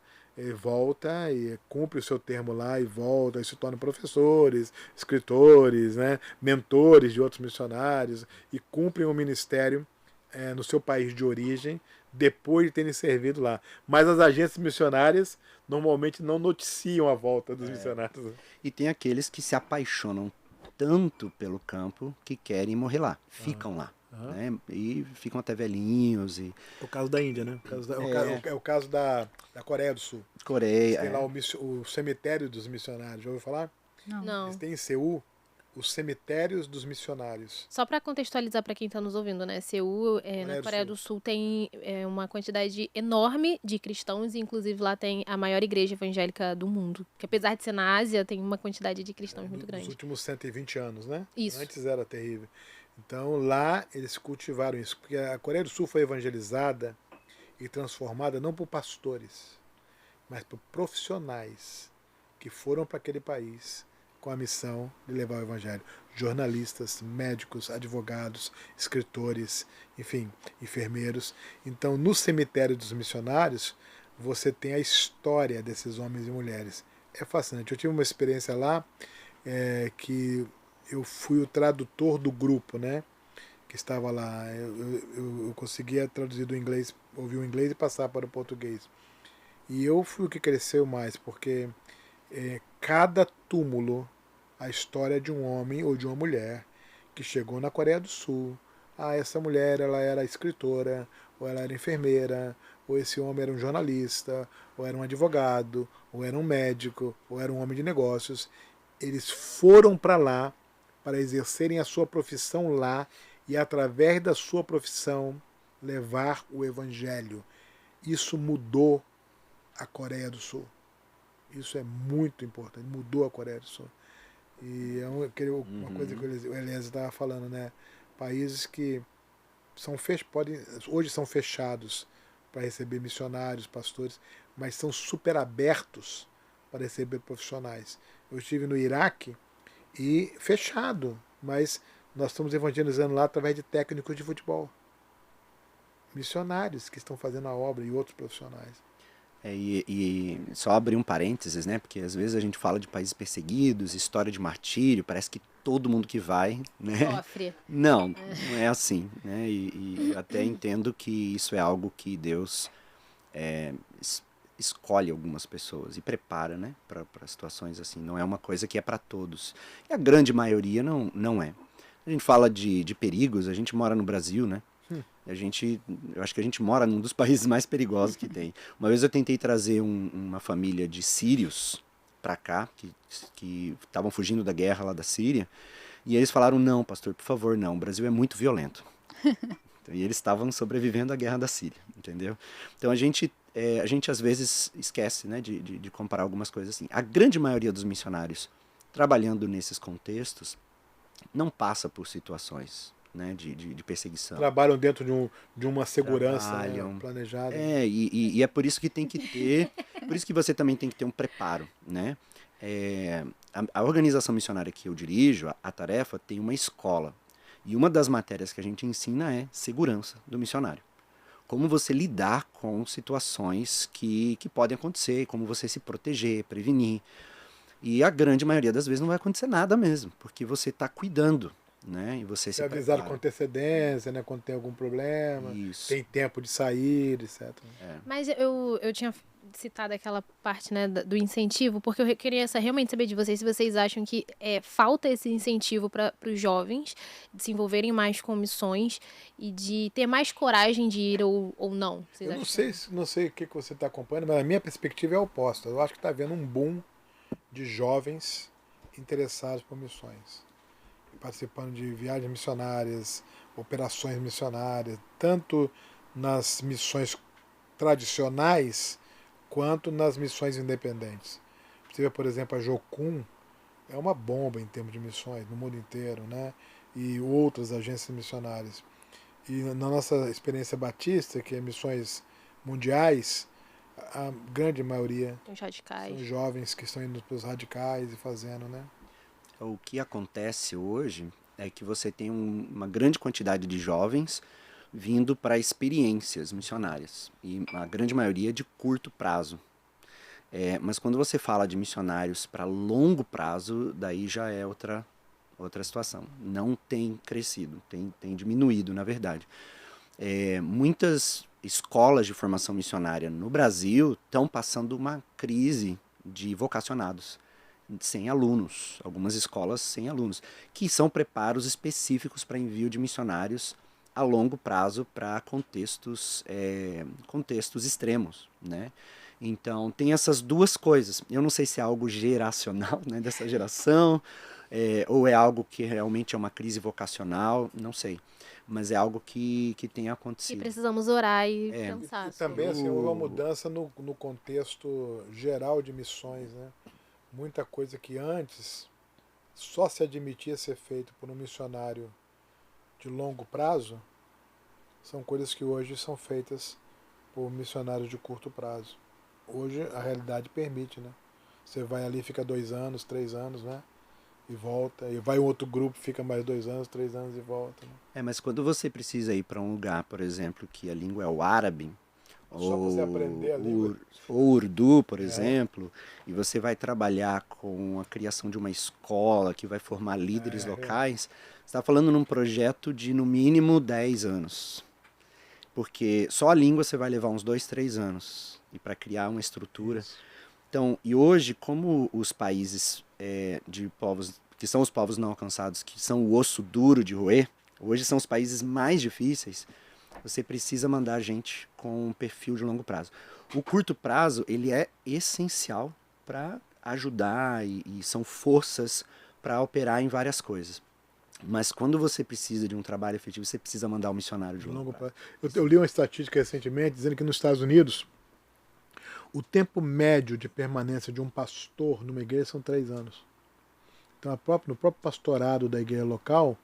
Volta e cumpre o seu termo lá e volta e se tornam professores, escritores, né? Mentores de outros missionários e cumprem o ministério no seu país de origem, depois de terem servido lá. Mas as agências missionárias normalmente não noticiam a volta dos missionários. E tem aqueles que se apaixonam tanto pelo campo que querem morrer lá, ficam lá. Né? E ficam até velhinhos. É o caso da Índia, né? É o caso da Coreia do Sul. Coreia. Tem lá o cemitério dos missionários, já ouviu falar? Não. Eles têm em Seul os cemitérios dos missionários. Só para contextualizar para quem está nos ouvindo, né? Seul, na Coreia do Sul, tem uma quantidade enorme de cristãos, e inclusive lá tem a maior igreja evangélica do mundo. Que apesar de ser na Ásia, tem uma quantidade de cristãos muito grande. Nos últimos 120 anos, né? Isso. Antes era terrível. Então lá eles cultivaram isso, porque a Coreia do Sul foi evangelizada e transformada não por pastores, mas por profissionais que foram para aquele país com a missão de levar o evangelho. Jornalistas, médicos, advogados, escritores, enfim, enfermeiros. Então, no cemitério dos missionários, você tem a história desses homens e mulheres. É fascinante. Eu tive uma experiência lá que eu fui o tradutor do grupo, né? Que estava lá. Eu conseguia traduzir do inglês, ouvir o inglês e passar para o português. E eu fui o que cresceu mais, porque cada túmulo, a história de um homem ou de uma mulher que chegou na Coreia do Sul. Essa mulher ela era escritora, ou ela era enfermeira, ou esse homem era um jornalista, ou era um advogado, ou era um médico, ou era um homem de negócios. Eles foram para lá para exercerem a sua profissão lá e, através da sua profissão, levar o evangelho. Isso mudou a Coreia do Sul. Isso é muito importante, mudou a Coreia do Sul. E é uma coisa que o Eliezer estava falando, né? Países que hoje são fechados para receber missionários, pastores, mas são super abertos para receber profissionais. Eu estive no Iraque e fechado, mas nós estamos evangelizando lá através de técnicos de futebol. Missionários que estão fazendo a obra e outros profissionais. E só abrir um parênteses, né? Porque às vezes a gente fala de países perseguidos, história de martírio, parece que todo mundo que vai, né? Sofre. Não é assim, né? E até entendo que isso é algo que Deus escolhe algumas pessoas e prepara, né? Para situações assim. Não é uma coisa que é para todos. E a grande maioria não é. A gente fala de perigos, a gente mora no Brasil, né? Eu acho que a gente mora num dos países mais perigosos que tem. Uma vez eu tentei trazer uma família de sírios para cá, que estavam fugindo da guerra lá da Síria, e eles falaram, não, pastor, por favor, não, o Brasil é muito violento. E eles estavam sobrevivendo à guerra da Síria, entendeu? Então a gente às vezes esquece, né, de comparar algumas coisas assim. A grande maioria dos missionários trabalhando nesses contextos não passa por situações, né, de perseguição. Trabalham dentro de uma segurança, né, planejada. E é por isso que tem que ter, por isso que você também tem que ter um preparo, né? A organização missionária que eu dirijo, a Tarefa, tem uma escola. E uma das matérias que a gente ensina é segurança do missionário. Como você lidar com situações que podem acontecer, como você se proteger, prevenir. E a grande maioria das vezes não vai acontecer nada mesmo, porque você está cuidando, né? E você se avisado com antecedência, né? Quando tem algum problema, Isso. Tem tempo de sair, etc. Mas eu tinha citado aquela parte, né, do incentivo, porque eu queria realmente saber de vocês se vocês acham que falta esse incentivo para os jovens de se envolverem mais com missões e de ter mais coragem de ir ou não. Vocês Eu acham não sei o que você está acompanhando, mas a minha perspectiva é oposta. Eu acho que está havendo um boom de jovens interessados por missões, participando de viagens missionárias, operações missionárias, tanto nas missões tradicionais quanto nas missões independentes. Você vê, por exemplo, a Jocum é uma bomba em termos de missões no mundo inteiro, né? E outras agências missionárias. E na nossa experiência batista, que é missões mundiais, a grande maioria os radicais? São jovens que estão indo para os radicais e fazendo, né? O que acontece hoje é que você tem uma grande quantidade de jovens vindo para experiências missionárias, e a grande maioria de curto prazo. Mas quando você fala de missionários para longo prazo, daí já é outra situação. Não tem crescido, tem diminuído, na verdade. Muitas escolas de formação missionária no Brasil estão passando uma crise de vocacionados, sem alunos, algumas escolas sem alunos, que são preparos específicos para envio de missionários a longo prazo para contextos extremos, né? Então tem essas duas coisas. Eu não sei se é algo geracional, né, dessa geração, ou é algo que realmente é uma crise vocacional, não sei. Mas é algo que tem acontecido. E precisamos orar e pensar. E também assim, houve uma mudança no contexto geral de missões, né? Muita coisa que antes só se admitia ser feito por um missionário de longo prazo, são coisas que hoje são feitas por missionários de curto prazo. Hoje a realidade permite, né? Você vai ali, fica 2 anos, 3 anos, né? E volta, e vai um outro grupo, fica mais 2 anos, 3 anos e volta. Né? Mas quando você precisa ir para um lugar, por exemplo, que a língua é o árabe, só você aprender a língua. Ou urdu, por exemplo, e você vai trabalhar com a criação de uma escola que vai formar líderes locais, você está falando num projeto de no mínimo 10 anos. Porque só a língua você vai levar uns 2, 3 anos. E para criar uma estrutura. Isso. Então, e hoje, como os países de povos, que são os povos não alcançados, que são o osso duro de roer, hoje são os países mais difíceis, você precisa mandar gente com um perfil de longo prazo. O curto prazo, ele é essencial para ajudar e são forças para operar em várias coisas. Mas quando você precisa de um trabalho efetivo, você precisa mandar um missionário de longo prazo. Eu li uma estatística recentemente dizendo que nos Estados Unidos o tempo médio de permanência de um pastor numa igreja são 3 anos. Então, no próprio pastorado da igreja local,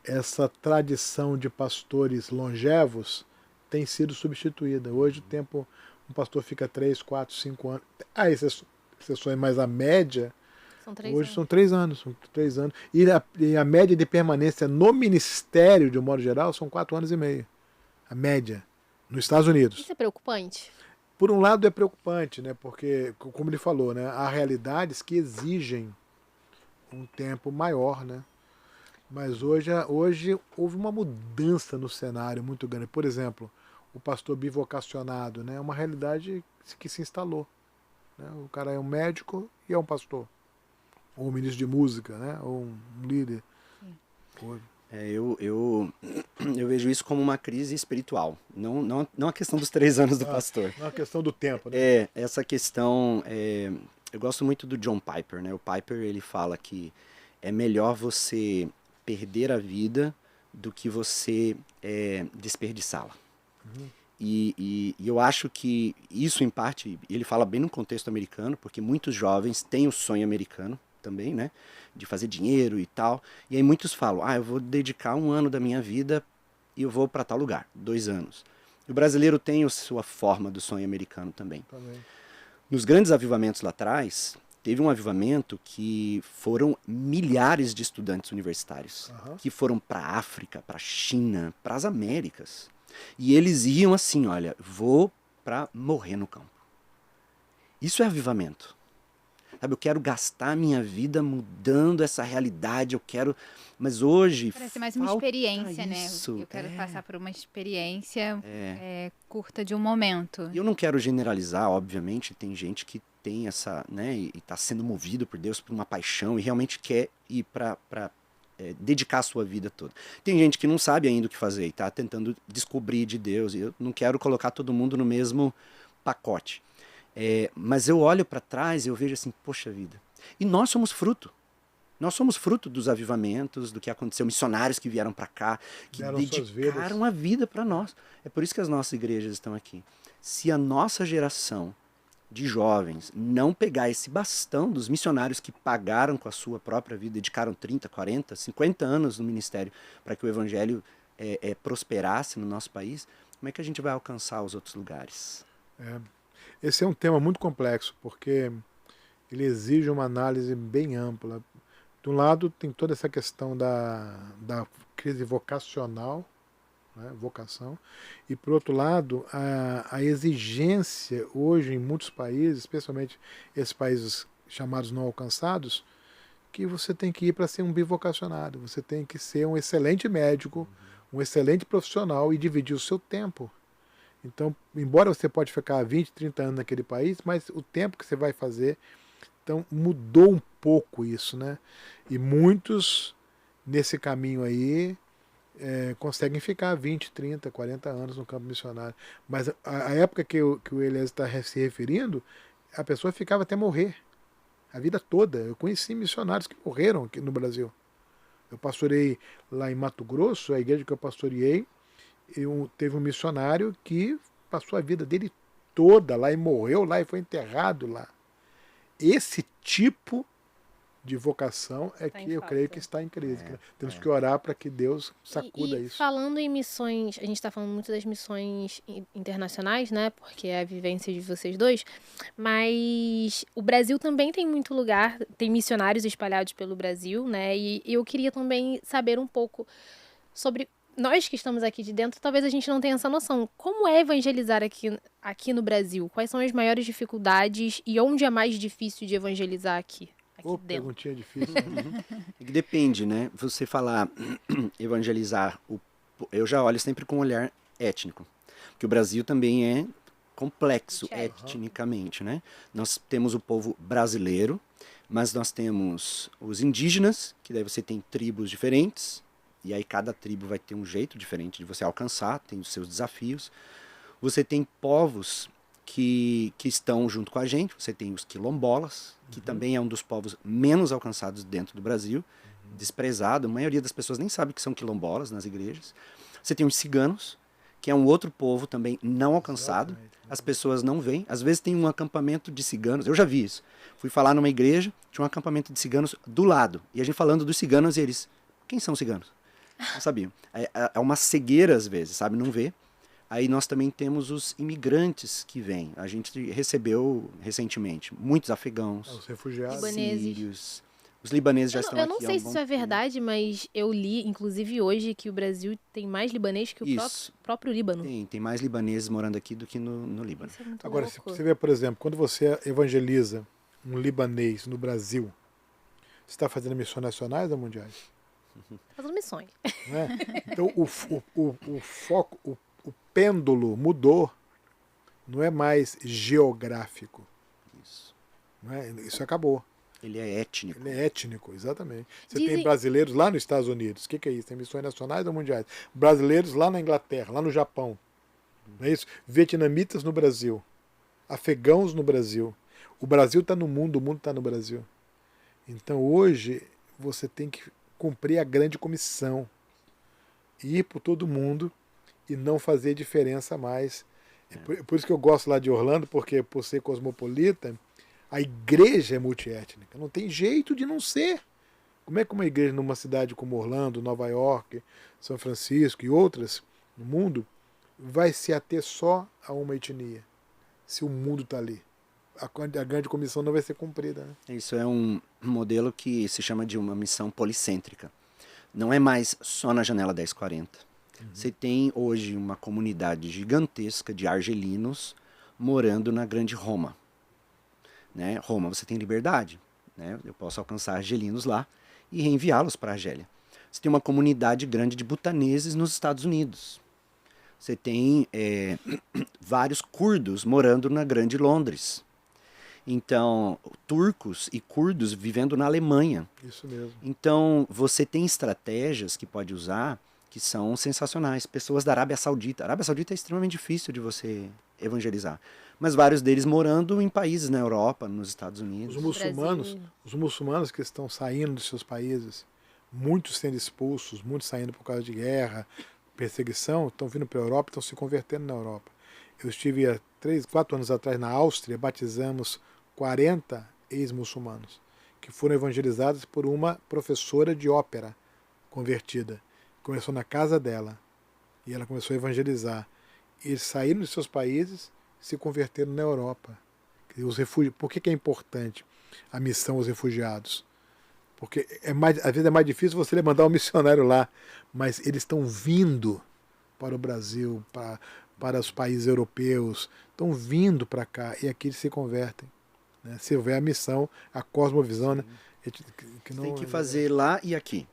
essa tradição de pastores longevos tem sido substituída. Hoje o tempo, um pastor fica 3, 4, 5 anos. Há exceções, mas a média hoje são 3 anos. São 3 anos. E a média de permanência no ministério, de um modo geral, são 4 anos e meio. A média, nos Estados Unidos. Isso é preocupante? Por um lado é preocupante, né? Porque, como ele falou, né? Há realidades que exigem um tempo maior, né? Mas hoje houve uma mudança no cenário muito grande. Por exemplo, o pastor bivocacionado, né? É uma realidade que se instalou. Né? O cara é um médico e é um pastor. Ou um ministro de música, né? Ou um líder. Eu vejo isso como uma crise espiritual, não a questão dos 3 anos do pastor. Não a questão do tempo, né? Essa questão, eu gosto muito do John Piper, né? O Piper, ele fala que é melhor você perder a vida do que você desperdiçá-la. E eu acho que isso, em parte, ele fala bem no contexto americano, porque muitos jovens têm o sonho americano também, né? De fazer dinheiro e tal. E aí muitos falam, eu vou dedicar 1 ano da minha vida e eu vou para tal lugar, 2 anos. O brasileiro tem a sua forma do sonho americano também. Nos grandes avivamentos lá atrás, teve um avivamento que foram milhares de estudantes universitários, que foram para a África, para a China, para as Américas. E eles iam assim, olha, vou para morrer no campo. Isso é avivamento. Sabe, eu quero gastar minha vida mudando essa realidade, eu quero... Mas hoje... Parece mais uma experiência, isso, né? Eu quero passar por uma experiência curta de um momento. E eu não quero generalizar, obviamente, tem gente que tem essa, né, e está sendo movido por Deus por uma paixão e realmente quer ir para dedicar a sua vida toda. Tem gente que não sabe ainda o que fazer e está tentando descobrir de Deus, e eu não quero colocar todo mundo no mesmo pacote. Mas eu olho para trás e eu vejo assim, poxa vida. E nós somos fruto. Nós somos fruto dos avivamentos, do que aconteceu, missionários que vieram para cá, que dedicaram a vida para nós. É por isso que as nossas igrejas estão aqui. Se a nossa geração de jovens não pegar esse bastão dos missionários que pagaram com a sua própria vida, dedicaram 30, 40, 50 anos no ministério para que o evangelho prosperasse no nosso país, como é que a gente vai alcançar os outros lugares? Esse é um tema muito complexo, porque ele exige uma análise bem ampla. De um lado, tem toda essa questão da crise vocacional, né, vocação, e por outro lado, a exigência hoje em muitos países, especialmente esses países chamados não alcançados, que você tem que ir para ser um bivocacionado, você tem que ser um excelente médico, um excelente profissional e dividir o seu tempo. Então, embora você pode ficar 20, 30 anos naquele país, mas o tempo que você vai fazer, então mudou um pouco isso, né? E muitos nesse caminho aí conseguem ficar 20, 30, 40 anos no campo missionário. Mas a época que o Elias está se referindo, a pessoa ficava até morrer, a vida toda. Eu conheci missionários que morreram aqui no Brasil. Eu pastorei lá em Mato Grosso, a igreja que eu pastoreei, teve um missionário que passou a vida dele toda lá e morreu lá e foi enterrado lá. Esse tipo de vocação que eu creio que está em crise. Temos que orar para que Deus sacuda isso. Falando em missões, a gente está falando muito das missões internacionais, né? Porque é a vivência de vocês dois. Mas o Brasil também tem muito lugar, tem missionários espalhados pelo Brasil, né? E eu queria também saber um pouco sobre... Nós que estamos aqui de dentro, talvez a gente não tenha essa noção. Como é evangelizar aqui no Brasil? Quais são as maiores dificuldades e onde é mais difícil de evangelizar aqui dentro? Perguntinha difícil. Depende, né? Você falar evangelizar, eu já olho sempre com um olhar étnico. Porque o Brasil também é complexo etnicamente, né? Nós temos o povo brasileiro, mas nós temos os indígenas, que daí você tem tribos diferentes, e aí cada tribo vai ter um jeito diferente de você alcançar, tem os seus desafios. Você tem povos que estão junto com a gente, você tem os quilombolas, que também é um dos povos menos alcançados dentro do Brasil, desprezado. A maioria das pessoas nem sabe que são quilombolas nas igrejas. Você tem os ciganos, que é um outro povo também não alcançado. As pessoas não veem. Às vezes tem um acampamento de ciganos. Eu já vi isso. Fui falar numa igreja, tinha um acampamento de ciganos do lado. E a gente falando dos ciganos e eles... Quem são os ciganos? Não sabiam. É uma cegueira às vezes, sabe? Não vê. Aí nós também temos os imigrantes que vêm. A gente recebeu recentemente muitos afegãos, Os refugiados. Libaneses. sírios. Os libaneses já Eu estão não, aqui. eu não sei se isso é verdade, mas eu li, inclusive hoje, que o Brasil tem mais libanês que o Isso. próprio Líbano. Tem mais libaneses morando aqui do que no Líbano. Isso é muito Agora, se louco. você vê, por exemplo, quando você evangeliza um libanês no Brasil, você está fazendo missões nacionais ou mundiais? Fazendo missões. Né? Então, o foco, o pêndulo mudou. Não é mais geográfico. Isso. Não é? Isso acabou. Ele é étnico. Ele é étnico, exatamente. Você Dizem- tem brasileiros lá nos Estados Unidos. O que é isso? Tem missões nacionais ou mundiais? Brasileiros lá na Inglaterra, lá no Japão. Não é isso? Vietnamitas no Brasil. Afegãos no Brasil. O Brasil está no mundo, o mundo está no Brasil. Então hoje você tem que cumprir a grande comissão. Ir por todo mundo e não fazer diferença mais. Por isso que eu gosto lá de Orlando, porque por ser cosmopolita, a igreja é multiétnica. Não tem jeito de não ser. Como é que uma igreja numa cidade como Orlando, Nova York, São Francisco e outras no mundo vai se ater só a uma etnia? Se o mundo está ali. A grande comissão não vai ser cumprida. Né? Isso é um modelo que se chama de uma missão policêntrica. Não é mais só na janela 1040. Você tem hoje uma comunidade gigantesca de argelinos morando na grande Roma. Né? Roma, você tem liberdade. Né? Eu posso alcançar argelinos lá e reenviá-los para a Argélia. Você tem uma comunidade grande de butaneses nos Estados Unidos. Você tem vários curdos morando na grande Londres. Então, turcos e curdos vivendo na Alemanha. Isso mesmo. Então, você tem estratégias que pode usar que são sensacionais. Pessoas da Arábia Saudita. A Arábia Saudita é extremamente difícil de você evangelizar. Mas vários deles morando em países na Europa, nos Estados Unidos. Os muçulmanos que estão saindo dos seus países, muitos sendo expulsos, muitos saindo por causa de guerra, perseguição, estão vindo para a Europa e estão se convertendo na Europa. Eu estive há 4 anos atrás na Áustria, batizamos 40 ex-muçulmanos que foram evangelizados por uma professora de ópera convertida. Começou na casa dela e ela começou a evangelizar. Eles saíram dos seus países e se converteram na Europa. Por que é importante a missão aos refugiados? Porque às vezes é mais difícil você mandar um missionário lá, mas eles estão vindo para o Brasil, para os países europeus, estão vindo para cá e aqui eles se convertem. Né? Se houver a missão, a cosmovisão, né? Que não, tem que fazer lá e aqui.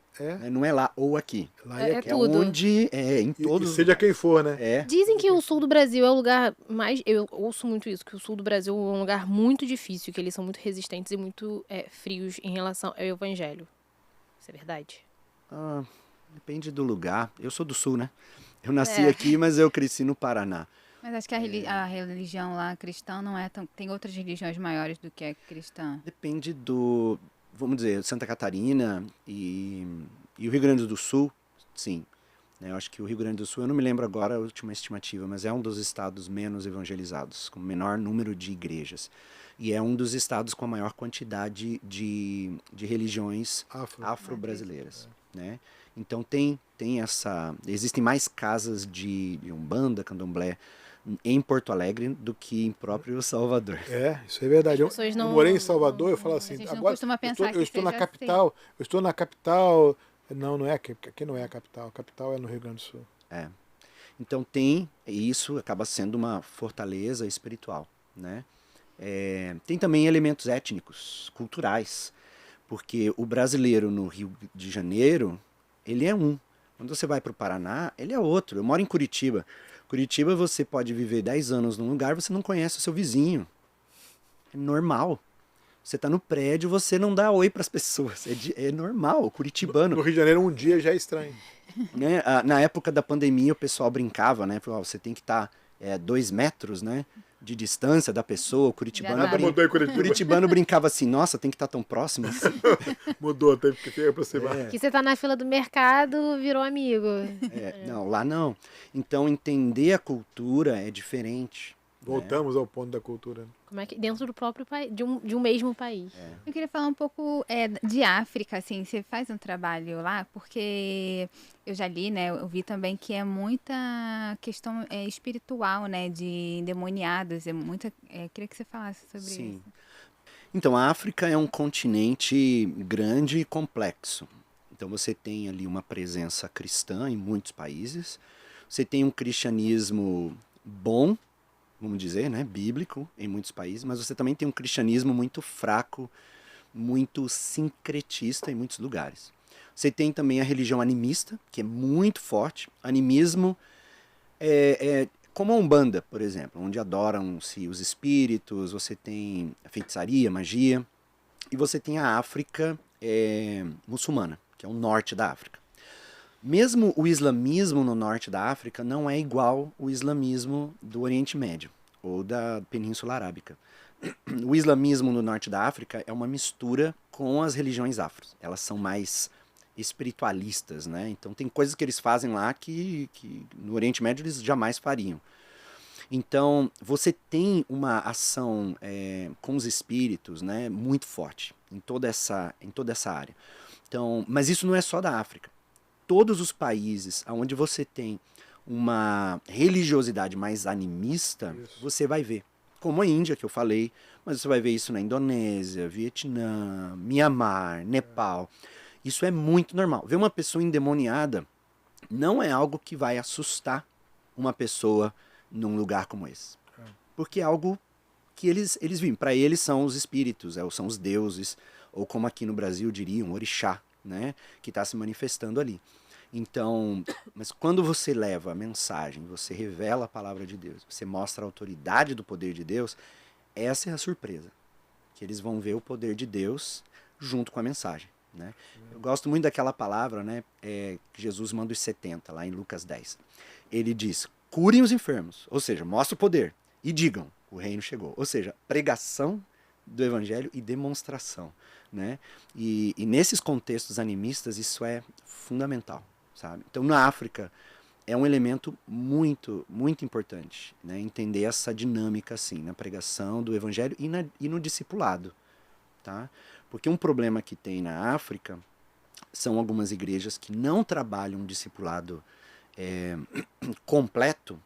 Não é lá ou aqui. Lá e aqui. É tudo. Onde, em todos. E seja quem for, né? Dizem que o sul do Brasil é o lugar mais... Eu ouço muito isso, que o sul do Brasil é um lugar muito difícil, que eles são muito resistentes e muito frios em relação ao evangelho. Isso é verdade? Depende do lugar. Eu sou do sul, né? Eu nasci aqui, mas eu cresci no Paraná. Mas acho que a religião lá cristã não é tão... Tem outras religiões maiores do que a cristã. Depende do... Vamos dizer, Santa Catarina e o Rio Grande do Sul, sim. Eu acho que o Rio Grande do Sul, eu não me lembro agora a última estimativa, mas é um dos estados menos evangelizados, com menor número de igrejas. E é um dos estados com a maior quantidade de religiões afro-brasileiras. Né? Então tem essa... Existem mais casas de Umbanda, Candomblé, em Porto Alegre do que em próprio Salvador. Isso é verdade. Eu morei em Salvador, eu falo assim, a gente não agora costuma pensar eu estou que na seja capital, eu estou na capital. Não é aqui não é a capital é no Rio Grande do Sul. Então e isso acaba sendo uma fortaleza espiritual, né? Tem também elementos étnicos, culturais, porque o brasileiro no Rio de Janeiro, ele é um. Quando você vai para o Paraná, ele é outro. Eu moro em Curitiba. Curitiba, você pode viver 10 anos num lugar, você não conhece o seu vizinho. É normal. Você está no prédio, você não dá oi para as pessoas. É normal, curitibano. No Rio de Janeiro, um dia já é estranho. Né? Na época da pandemia, o pessoal brincava, né? Falou, você tem que estar 2 metros, né? de distância da pessoa. O curitibano, Já nada mudou em Curitiba. curitibano brincava assim, nossa, tem que estar tão próximo assim. Mudou, teve que aproximar. É. Que você tá na fila do mercado, virou amigo. Não, lá não. Então, entender a cultura é diferente. Voltamos ao ponto da cultura. Como é que dentro do próprio país, de um mesmo país. Eu queria falar um pouco de África, assim, você faz um trabalho lá, porque eu já li, né, eu vi também que é muita questão espiritual, né, de endemoniados, queria que você falasse sobre Sim. isso. Então, a África é um continente grande e complexo. Então, você tem ali uma presença cristã em muitos países. Você tem um cristianismo bom, vamos dizer, né, bíblico em muitos países, mas você também tem um cristianismo muito fraco, muito sincretista em muitos lugares. Você tem também a religião animista, que é muito forte. Animismo é como a Umbanda, por exemplo, onde adoram-se os espíritos, você tem a feitiçaria, magia, e você tem a África muçulmana, que é o norte da África. Mesmo o islamismo no norte da África não é igual o islamismo do Oriente Médio ou da Península Arábica. O islamismo no norte da África é uma mistura com as religiões afros. Elas são mais espiritualistas, né? Então tem coisas que eles fazem lá que no Oriente Médio eles jamais fariam. Então você tem uma ação com os espíritos, né, muito forte em toda essa área. Então, mas isso não é só da África. Todos os países onde você tem uma religiosidade mais animista, você vai ver. Como a Índia, que eu falei, mas você vai ver isso na Indonésia, Vietnã, Mianmar, Nepal. Isso é muito normal. Ver uma pessoa endemoniada não é algo que vai assustar uma pessoa num lugar como esse. Porque é algo que eles vivem. Para eles são os espíritos, são os deuses, ou como aqui no Brasil diriam, orixá, né, que está se manifestando ali. Então, mas quando você leva a mensagem, você revela a palavra de Deus, você mostra a autoridade do poder de Deus, essa é a surpresa. Que eles vão ver o poder de Deus junto com a mensagem. Né? Eu gosto muito daquela palavra, né, que Jesus manda os 70, lá em Lucas 10. Ele diz, curem os enfermos, ou seja, mostra o poder, e digam, o reino chegou. Ou seja, pregação do evangelho e demonstração. Né? E nesses contextos animistas isso é fundamental. Sabe? Então na África é um elemento muito, muito importante, né? Entender essa dinâmica assim, na pregação do evangelho e no discipulado. Tá? Porque um problema que tem na África são algumas igrejas que não trabalham um discipulado completo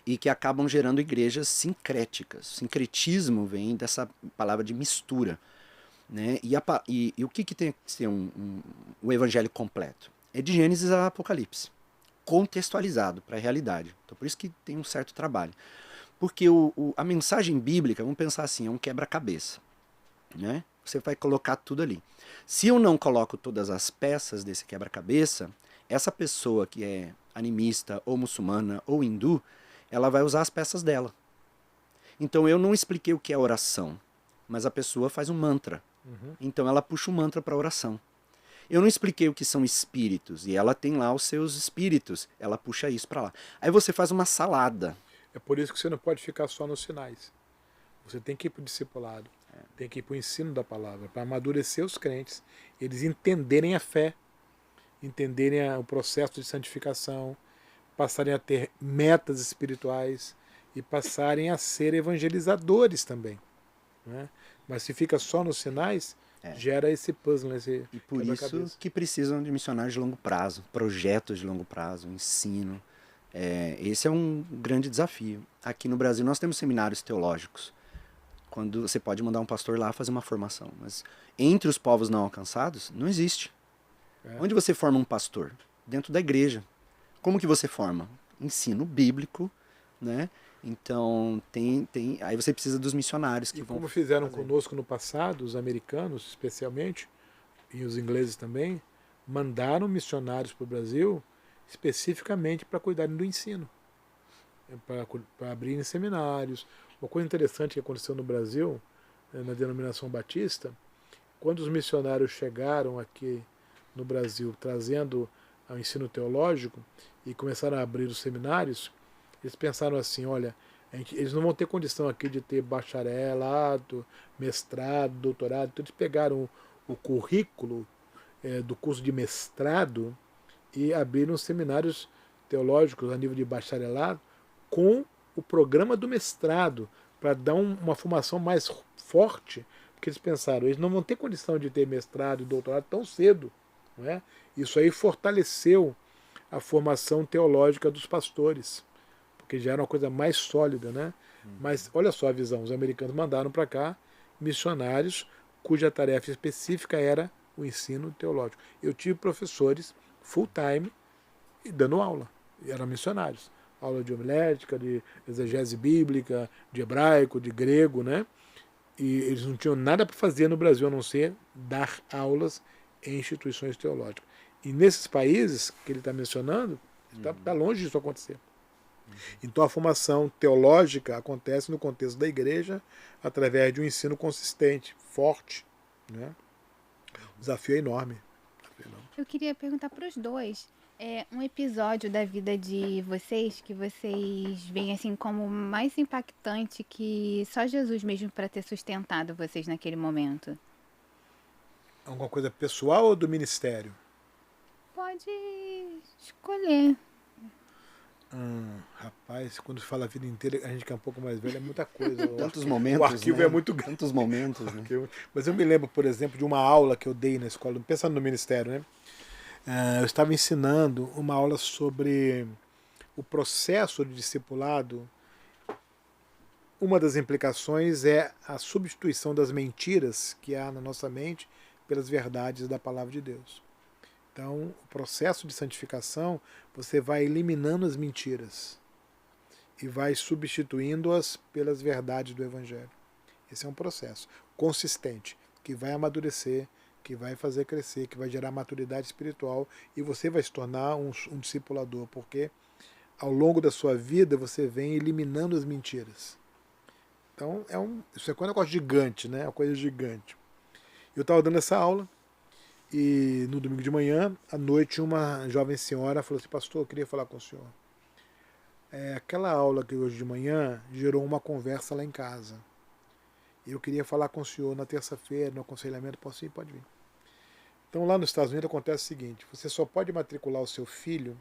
e que acabam gerando igrejas sincréticas. Sincretismo vem dessa palavra de mistura. Né? E o que tem que ser o evangelho completo? É de Gênesis a Apocalipse, contextualizado para a realidade. Então por isso que tem um certo trabalho. Porque a mensagem bíblica, vamos pensar assim, é um quebra-cabeça. Né? Você vai colocar tudo ali. Se eu não coloco todas as peças desse quebra-cabeça, essa pessoa que é animista, ou muçulmana, ou hindu, ela vai usar as peças dela. Então eu não expliquei o que é oração, mas a pessoa faz um mantra. Então ela puxa o mantra para a oração. Eu não expliquei o que são espíritos, e ela tem lá os seus espíritos, ela puxa isso para lá. Aí você faz uma salada. É por isso que você não pode ficar só nos sinais. Você tem que ir para o discipulado, tem que ir para o ensino da palavra, para amadurecer os crentes, eles entenderem a fé, entenderem o processo de santificação, passarem a ter metas espirituais e passarem a ser evangelizadores também. Né? Mas se fica só nos sinais, gera esse puzzle, esse e por isso que precisam de missionários de longo prazo, projetos de longo prazo, ensino. Esse é um grande desafio. Aqui no Brasil nós temos seminários teológicos, quando você pode mandar um pastor lá fazer uma formação, mas entre os povos não alcançados não existe. Onde você forma um pastor? Dentro da igreja. Como que você forma? Ensino bíblico, né? Então, aí você precisa dos missionários que vão como fizeram conosco no passado, os americanos especialmente, e os ingleses também, mandaram missionários para o Brasil especificamente para cuidarem do ensino, para abrirem seminários. Uma coisa interessante que aconteceu no Brasil, na denominação batista, quando os missionários chegaram aqui no Brasil trazendo ao ensino teológico e começaram a abrir os seminários, eles pensaram assim, olha, Eles não vão ter condição aqui de ter bacharelado, mestrado, doutorado. Então eles pegaram o currículo do curso de mestrado e abriram seminários teológicos a nível de bacharelado com o programa do mestrado, para dar uma formação mais forte, porque eles pensaram, eles não vão ter condição de ter mestrado e doutorado tão cedo. Não é? Isso aí fortaleceu a formação teológica dos pastores, porque já era uma coisa mais sólida, né? Mas olha só a visão, os americanos mandaram para cá missionários cuja tarefa específica era o ensino teológico. Eu tive professores full-time dando aula, eram missionários. Aula de homilética, de exegese bíblica, de hebraico, de grego, né? E eles não tinham nada para fazer no Brasil a não ser dar aulas em instituições teológicas. E nesses países que ele está mencionando, está longe disso acontecer. Então a formação teológica acontece no contexto da igreja através de um ensino consistente, forte. Né? O desafio é enorme. Eu queria perguntar para os dois. Um episódio da vida de vocês que vocês veem assim como mais impactante que só Jesus mesmo para ter sustentado vocês naquele momento? Alguma coisa pessoal ou do ministério? Pode escolher. Rapaz, quando fala a vida inteira, a gente que é um pouco mais velho, é muita coisa. Tantos momentos, o arquivo né? é muito grande. Tantos momentos, né? Mas eu me lembro, por exemplo, de uma aula que eu dei na escola, pensando no ministério, né? Eu estava ensinando uma aula sobre o processo de discipulado. Uma das implicações é a substituição das mentiras que há na nossa mente pelas verdades da palavra de Deus. Então, o processo de santificação, você vai eliminando as mentiras e vai substituindo-as pelas verdades do Evangelho. Esse é um processo consistente, que vai amadurecer, que vai fazer crescer, que vai gerar maturidade espiritual e você vai se tornar um discipulador, porque ao longo da sua vida você vem eliminando as mentiras. Então, isso é um negócio gigante, né? É uma coisa gigante. Eu estava dando essa aula e no domingo de manhã, à noite, uma jovem senhora falou assim, pastor, eu queria falar com o senhor. Aquela aula que hoje de manhã gerou uma conversa lá em casa. Eu queria falar com o senhor na terça-feira, no aconselhamento. Posso ir? Pode vir. Então, lá nos Estados Unidos acontece o seguinte, você só pode matricular o seu filho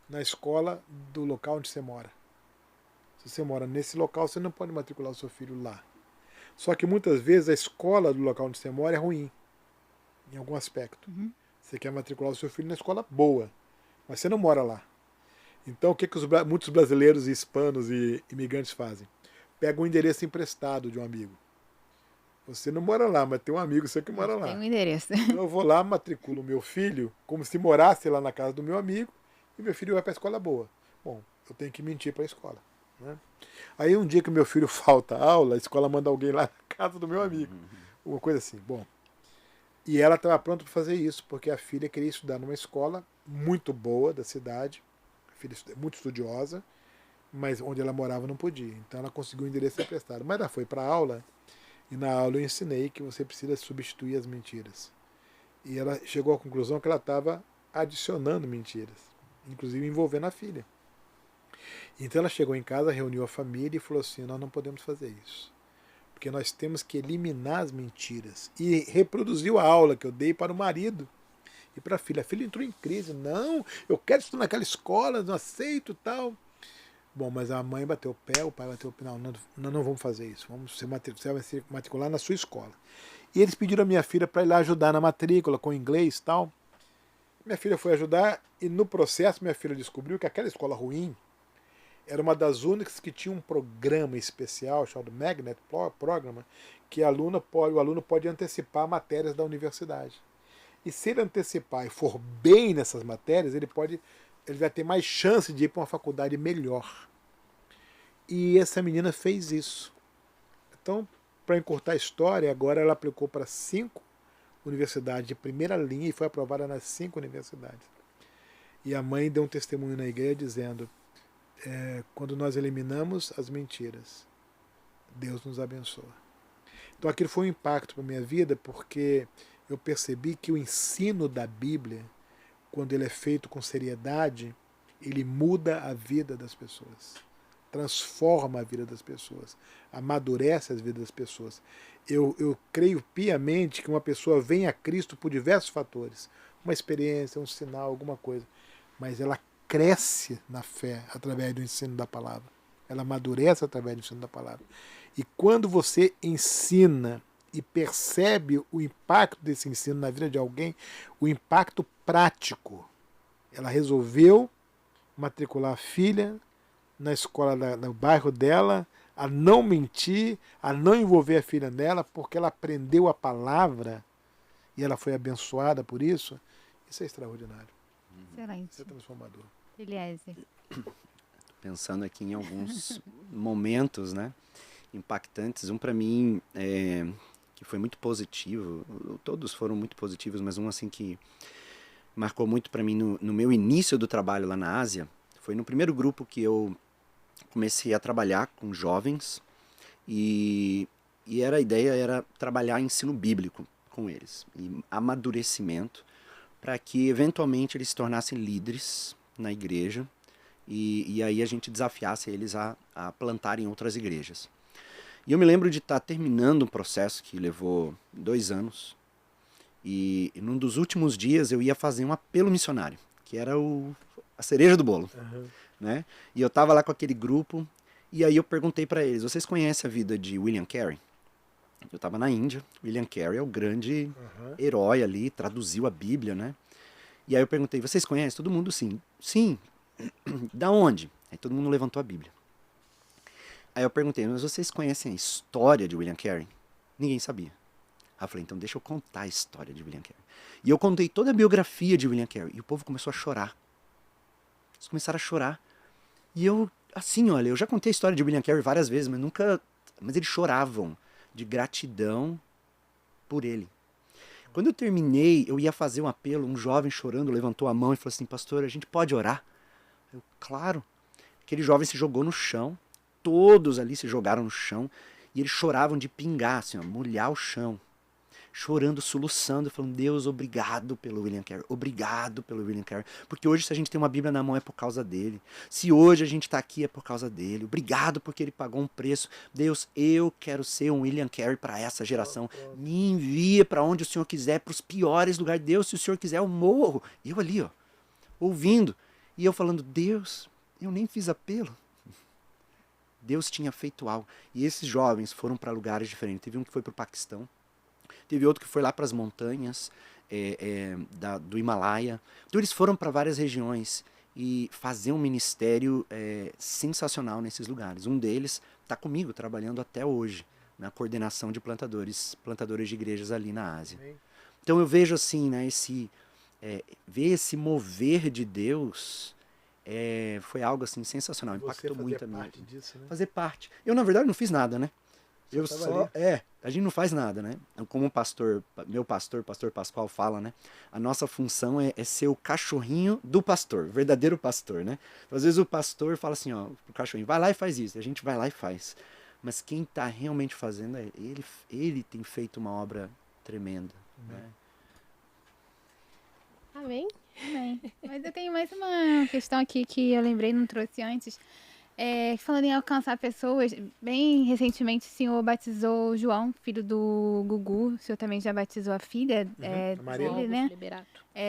na escola do local onde você mora. Se você mora nesse local, você não pode matricular o seu filho lá. Só que muitas vezes a escola do local onde você mora é ruim, em algum aspecto. Você quer matricular o seu filho na escola boa, mas você não mora lá. Então, o que muitos brasileiros e hispanos e imigrantes fazem? Pegam um endereço emprestado de um amigo. Você não mora lá, mas tem um amigo seu que mora lá. Tem um endereço. Então eu vou lá, matriculo o meu filho como se morasse lá na casa do meu amigo e meu filho vai para a escola boa. Bom, eu tenho que mentir para a escola. Né? Aí um dia que meu filho falta aula, a escola manda alguém lá na casa do meu amigo. Uma coisa assim. Bom, e ela estava pronta para fazer isso, porque a filha queria estudar numa escola muito boa da cidade, a filha é muito estudiosa, mas onde ela morava não podia. Então ela conseguiu o endereço emprestado. Mas ela foi para a aula, e na aula eu ensinei que você precisa substituir as mentiras. E ela chegou à conclusão que ela estava adicionando mentiras, inclusive envolvendo a filha. Então ela chegou em casa, reuniu a família e falou assim, nós não podemos fazer isso. Porque nós temos que eliminar as mentiras. E reproduziu a aula que eu dei para o marido e para a filha. A filha entrou em crise. Não, eu quero estudar naquela escola, não aceito tal. Bom, mas a mãe bateu o pé, o pai bateu o pé. Não, nós não vamos fazer isso. Você vai se matricular na sua escola. E eles pediram a minha filha para ir lá ajudar na matrícula, com inglês e tal. Minha filha foi ajudar e no processo minha filha descobriu que aquela escola ruim era uma das únicas que tinha um programa especial chamado Magnet Program, que o aluno pode antecipar matérias da universidade. E se ele antecipar e for bem nessas matérias, ele vai ter mais chance de ir para uma faculdade melhor. E essa menina fez isso. Então, para encurtar a história, agora ela aplicou para 5 universidades de primeira linha e foi aprovada nas 5 universidades. E a mãe deu um testemunho na igreja dizendo, quando nós eliminamos as mentiras, Deus nos abençoa. Então aquilo foi um impacto para a minha vida, porque eu percebi que o ensino da Bíblia, quando ele é feito com seriedade, ele muda a vida das pessoas. transforma a vida das pessoas, amadurece as vidas das pessoas. Eu creio piamente que uma pessoa vem a Cristo por diversos fatores, uma experiência, um sinal, alguma coisa, mas ela cresce na fé através do ensino da palavra. Ela amadurece através do ensino da palavra. E quando você ensina e percebe o impacto desse ensino na vida de alguém, o impacto prático, ela resolveu matricular a filha na escola do bairro dela, a não mentir, a não envolver a filha dela, porque ela aprendeu a palavra e ela foi abençoada por isso. Isso é extraordinário. Excelente. Isso é transformador. Eliezer. Pensando aqui em alguns momentos, né, impactantes. Um para mim que foi muito positivo. Todos foram muito positivos, mas um assim que marcou muito para mim no meu início do trabalho lá na Ásia. Foi no primeiro grupo que eu comecei a trabalhar com jovens e a ideia era trabalhar ensino bíblico com eles e amadurecimento para que eventualmente eles se tornassem líderes na igreja e aí a gente desafiasse eles a plantarem outras igrejas. E eu me lembro de estar terminando um processo que levou 2 anos e num dos últimos dias eu ia fazer um apelo missionário, que era a cereja do bolo. Né? E eu estava lá com aquele grupo e aí eu perguntei para eles, vocês conhecem a vida de William Carey? Eu estava na Índia, William Carey é o grande herói ali, traduziu a Bíblia, né? E aí eu perguntei, vocês conhecem? Todo mundo sim. Sim. Da onde? Aí todo mundo levantou a Bíblia. Aí eu perguntei, mas vocês conhecem a história de William Carey? Ninguém sabia. Aí eu falei, então deixa eu contar a história de William Carey. E eu contei toda a biografia de William Carey e o povo começou a chorar. Eles começaram a chorar. E eu, assim, olha, eu já contei a história de William Carey várias vezes, mas nunca... Mas eles choravam de gratidão por ele. Quando eu terminei, eu ia fazer um apelo, um jovem chorando levantou a mão e falou assim, pastor, a gente pode orar? Eu, claro. Aquele jovem se jogou no chão, todos ali se jogaram no chão, e eles choravam de pingar, assim, ó, molhar o chão. Chorando, soluçando, falando, Deus, obrigado pelo William Carey, obrigado pelo William Carey, porque hoje se a gente tem uma Bíblia na mão é por causa dele, se hoje a gente está aqui é por causa dele, obrigado porque ele pagou um preço, Deus, eu quero ser um William Carey para essa geração, me envia para onde o Senhor quiser, para os piores lugares, Deus, se o Senhor quiser eu morro, e eu ali, ó, ouvindo, e eu falando, Deus, eu nem fiz apelo, Deus tinha feito algo, e esses jovens foram para lugares diferentes, teve um que foi para o Paquistão, teve outro que foi lá para as montanhas do Himalaia. Então eles foram para várias regiões e fazer um ministério sensacional nesses lugares. Um deles está comigo, trabalhando até hoje, na coordenação de plantadores de igrejas ali na Ásia. Então eu vejo assim, né, ver esse mover de Deus foi algo assim sensacional, impactou muito a minha vida. Disso, né? Fazer parte. Eu, na verdade, não fiz nada, né? Eu só, ali. a gente não faz nada, né? Como pastor Pascoal fala, né? A nossa função é ser o cachorrinho do pastor, o verdadeiro pastor, né? Então, às vezes o pastor fala assim, ó, pro cachorrinho, vai lá e faz isso, e a gente vai lá e faz. Mas quem está realmente fazendo é ele tem feito uma obra tremenda, né? Amém? Amém. Mas eu tenho mais uma questão aqui que eu lembrei, não trouxe antes. Falando em alcançar pessoas, bem recentemente o senhor batizou João, filho do Gugu. O senhor também já batizou a filha dele, né?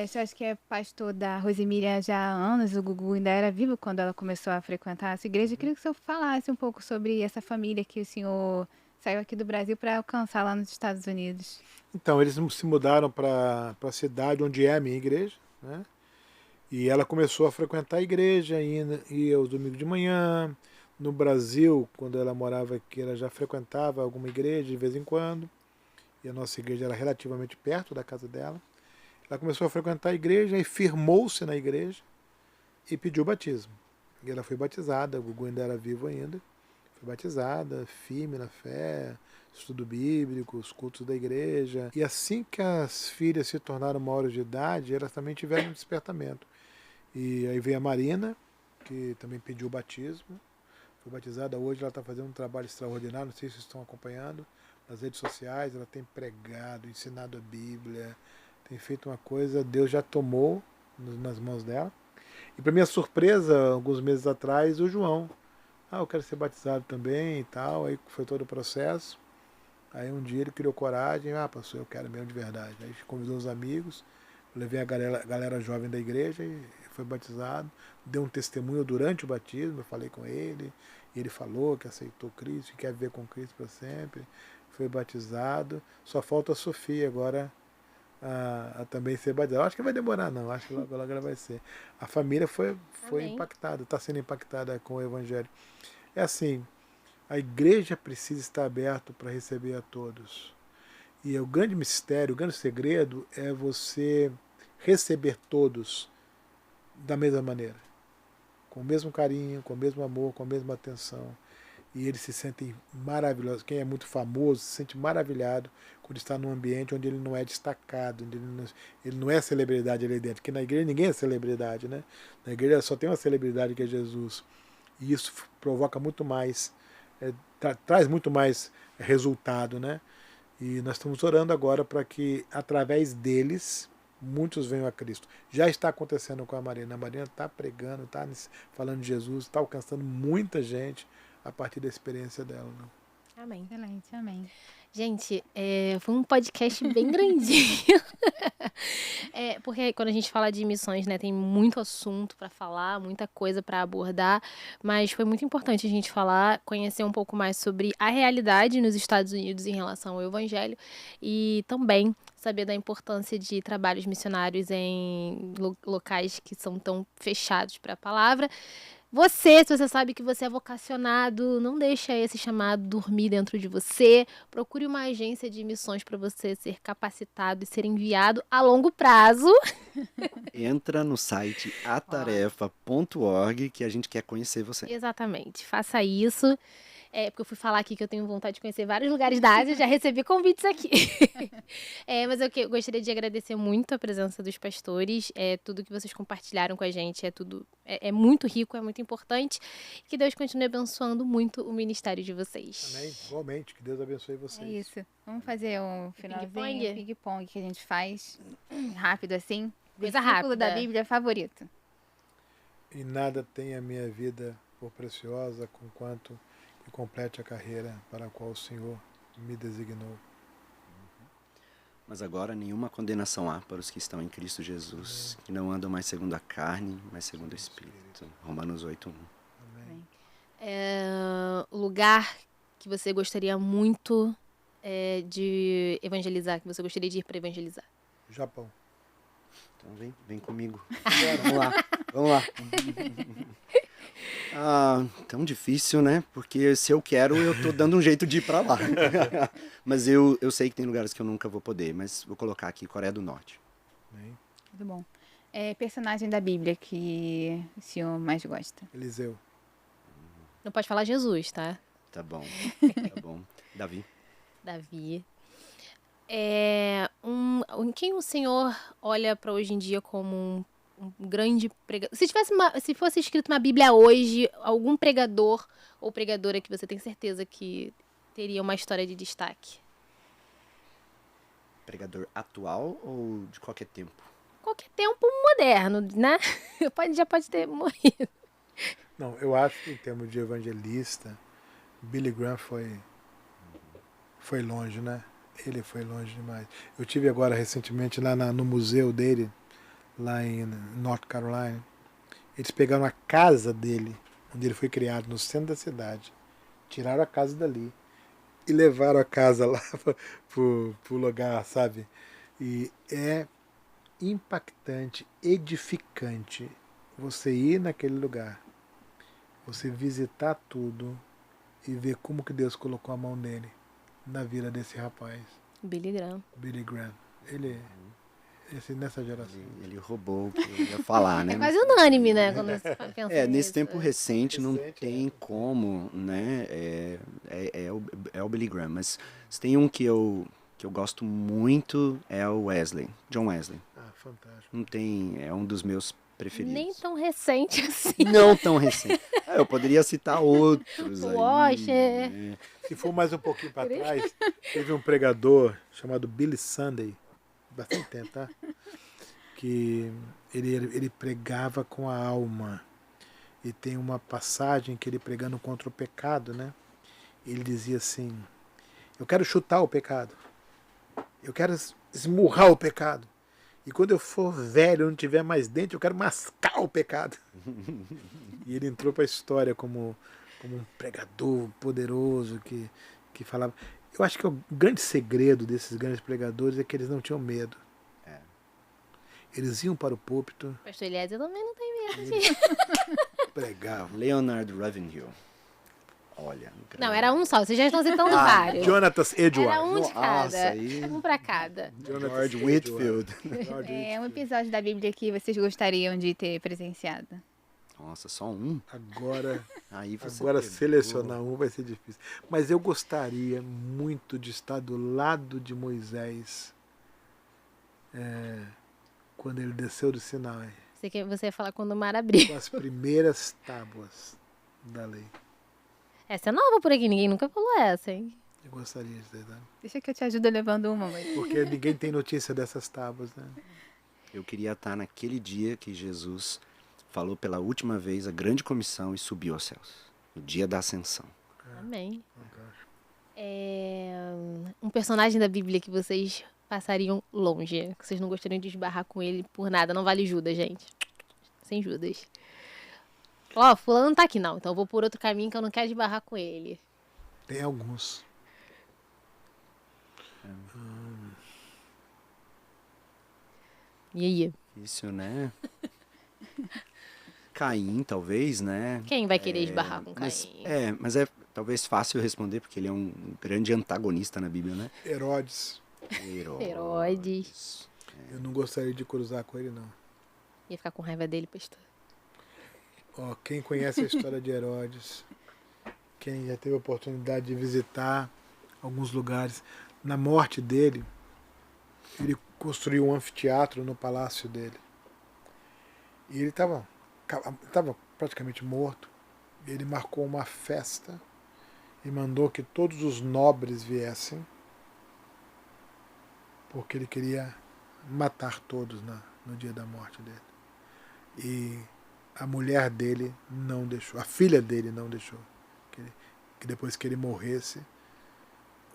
O senhor acha que é pastor da Rosemíria já há anos, o Gugu ainda era vivo quando ela começou a frequentar essa igreja. Eu queria que o senhor falasse um pouco sobre essa família que o senhor saiu aqui do Brasil para alcançar lá nos Estados Unidos. Então, eles se mudaram para a cidade onde é a minha igreja, né? E ela começou a frequentar a igreja, ia aos domingos de manhã. No Brasil, quando ela morava aqui, ela já frequentava alguma igreja de vez em quando. E a nossa igreja era relativamente perto da casa dela. Ela começou a frequentar a igreja e firmou-se na igreja e pediu batismo. E ela foi batizada, o Gugu ainda era vivo ainda. Foi batizada, firme na fé, estudo bíblico, os cultos da igreja. E assim que as filhas se tornaram maiores de idade, elas também tiveram um despertamento. E aí veio a Marina, que também pediu o batismo, foi batizada hoje, ela está fazendo um trabalho extraordinário, não sei se vocês estão acompanhando, nas redes sociais, ela tem pregado, ensinado a Bíblia, tem feito uma coisa, Deus já tomou nas mãos dela. E para minha surpresa, alguns meses atrás, o João eu quero ser batizado também e tal. Aí foi todo o processo. Aí um dia ele criou coragem, pastor, eu quero mesmo de verdade. Aí convidou os amigos, levei a galera jovem da igreja e foi batizado. Deu um testemunho durante o batismo, eu falei com ele, e ele falou que aceitou Cristo, que quer viver com Cristo para sempre. Foi batizado. Só falta a Sofia agora a também ser batizada. Acho que vai demorar não, acho que logo ela vai ser. A família foi impactada, está sendo impactada com o Evangelho. É assim, a igreja precisa estar aberta para receber a todos. E o grande mistério, o grande segredo é você receber todos da mesma maneira. Com o mesmo carinho, com o mesmo amor, com a mesma atenção. E eles se sentem maravilhosos. Quem é muito famoso se sente maravilhado quando está num ambiente onde ele não é destacado, onde ele não é celebridade ali dentro. Porque na igreja ninguém é celebridade, né? Na igreja só tem uma celebridade que é Jesus. E isso provoca muito mais, traz muito mais resultado, né? E nós estamos orando agora para que, através deles, muitos venham a Cristo. Já está acontecendo com a Marina. A Marina está pregando, está falando de Jesus, está alcançando muita gente a partir da experiência dela. Né? Amém. Excelente, amém. Gente, foi um podcast bem grandinho. Porque quando a gente fala de missões, né, tem muito assunto para falar, muita coisa para abordar, mas foi muito importante a gente falar, conhecer um pouco mais sobre a realidade nos Estados Unidos em relação ao Evangelho e também saber da importância de trabalhos missionários em locais que são tão fechados para a palavra. Se você sabe que você é vocacionado, não deixa esse chamado dormir dentro de você. Procure uma agência de missões para você ser capacitado e ser enviado a longo prazo. Entra no site atarefa.org que a gente quer conhecer você. Exatamente, faça isso. Porque eu fui falar aqui que eu tenho vontade de conhecer vários lugares da Ásia, já recebi convites aqui. Mas eu gostaria de agradecer muito a presença dos pastores, tudo que vocês compartilharam com a gente, é muito rico, é muito importante. Que Deus continue abençoando muito o ministério de vocês. Amém. Igualmente, que Deus abençoe vocês. É isso. Vamos fazer um finalzinho, Ping-pong? ping-pong que a gente faz rápido assim. Coisa Versículo da rápida. Bíblia favorito. E nada tem a minha vida por preciosa, conquanto que complete a carreira para a qual o Senhor me designou. Mas agora nenhuma condenação há para os que estão em Cristo Jesus, que não andam mais segundo a carne, mas segundo o Espírito. Romanos 8:1. Amém. O lugar que você gostaria muito de evangelizar, que você gostaria de ir para evangelizar? Japão. Então vem comigo. Vamos lá. Tão difícil, né? Porque se eu quero, eu tô dando um jeito de ir pra lá. Mas eu sei que tem lugares que eu nunca vou poder, mas vou colocar aqui Coreia do Norte. Amém. Muito bom. Personagem da Bíblia que o senhor mais gosta? Eliseu. Não pode falar Jesus, tá? Tá bom. Davi. Quem o senhor olha para hoje em dia como um grande pregador? Se fosse escrito na Bíblia hoje, algum pregador ou pregadora que você tem certeza que teria uma história de destaque? Pregador atual ou de qualquer tempo? Qualquer tempo moderno, né? Já pode ter morrido. Não, eu acho que em termos de evangelista, Billy Graham foi longe, né? Ele foi longe demais. Eu tive agora recentemente lá no museu dele, lá em North Carolina. Eles pegaram a casa dele, onde ele foi criado, no centro da cidade. Tiraram a casa dali e levaram a casa lá pro lugar, sabe? E é impactante, edificante você ir naquele lugar, você visitar tudo e ver como que Deus colocou a mão nele na vida desse rapaz. Billy Graham. Ele nessa geração. Ele roubou o que eu ia falar, né? É quase unânime, né? Quando você pensa nesse nisso. tempo recente não tem como, né? É o Billy Graham. Mas se tem um que eu gosto muito, é o John Wesley. Fantástico. Não tem, é um dos meus preferidos. Nem tão recente assim. Não tão recente. Eu poderia citar outros aí. Washer. Né? Se for mais um pouquinho para trás, teve um pregador chamado Billy Sunday, bastante tempo, tá? Que ele pregava com a alma. E tem uma passagem que ele pregando contra o pecado, né? Ele dizia assim: eu quero chutar o pecado. Eu quero esmurrar o pecado. E quando eu for velho, não tiver mais dente, eu quero mascar o pecado. E ele entrou para a história como um pregador poderoso que falava. Eu acho que o grande segredo desses grandes pregadores é que eles não tinham medo. Eles iam para o púlpito. Pastor Eliezer também não tem medo. Pregavam. Leonard Ravenhill. Olha. Não, era um só. Vocês já estão citando vários. Jonathan Edwards. Era um de cada. Nossa, aí- Um pra cada. George Whitfield. É um episódio da Bíblia que vocês gostariam de ter presenciado. Nossa, só um? Agora Aí você Agora pegou. selecionar um vai ser difícil. Mas eu gostaria muito de estar do lado de Moisés quando ele desceu do Sinai, Você ia falar quando o mar abrir. com as primeiras tábuas da lei. Essa é nova por aqui, ninguém nunca falou essa, hein? Eu gostaria de ter, tá? Deixa que eu te ajudo levando uma, mas... Porque ninguém tem notícia dessas tábuas, né? Eu queria estar naquele dia que Jesus falou pela última vez a grande comissão e subiu aos céus. O dia da ascensão. Amém. Um personagem da Bíblia que vocês passariam longe, que vocês não gostariam de esbarrar com ele por nada. Não vale Judas, gente. Sem Judas. Ó, fulano não tá aqui não, então eu vou por outro caminho que eu não quero esbarrar com ele. Tem alguns. E aí? Isso, né? Caim, talvez, né? Quem vai querer esbarrar com Mas, Caim? mas é talvez fácil responder, porque ele é um grande antagonista na Bíblia, né? Herodes. Herodes. Eu não gostaria de cruzar com ele, não. Ia ficar com raiva dele, pastor. Ó, quem conhece a história de Herodes, quem já teve a oportunidade de visitar alguns lugares, na morte dele, ele construiu um anfiteatro no palácio dele. E ele estava praticamente morto. Ele marcou uma festa e mandou que todos os nobres viessem, porque ele queria matar todos no dia da morte dele. E a mulher dele não deixou, a filha dele não deixou. Que depois que ele morresse,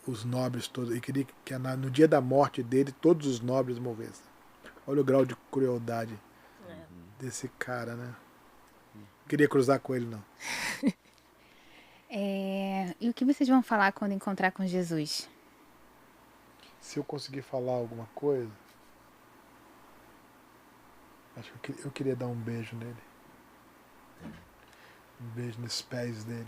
os nobres todos, e queria que no dia da morte dele todos os nobres morressem. Olha o grau de crueldade desse cara, né? Não queria cruzar com ele, não. E o que vocês vão falar quando encontrar com Jesus? Se eu conseguir falar alguma coisa, acho que eu queria dar um beijo nele. Um beijo nos pés dele.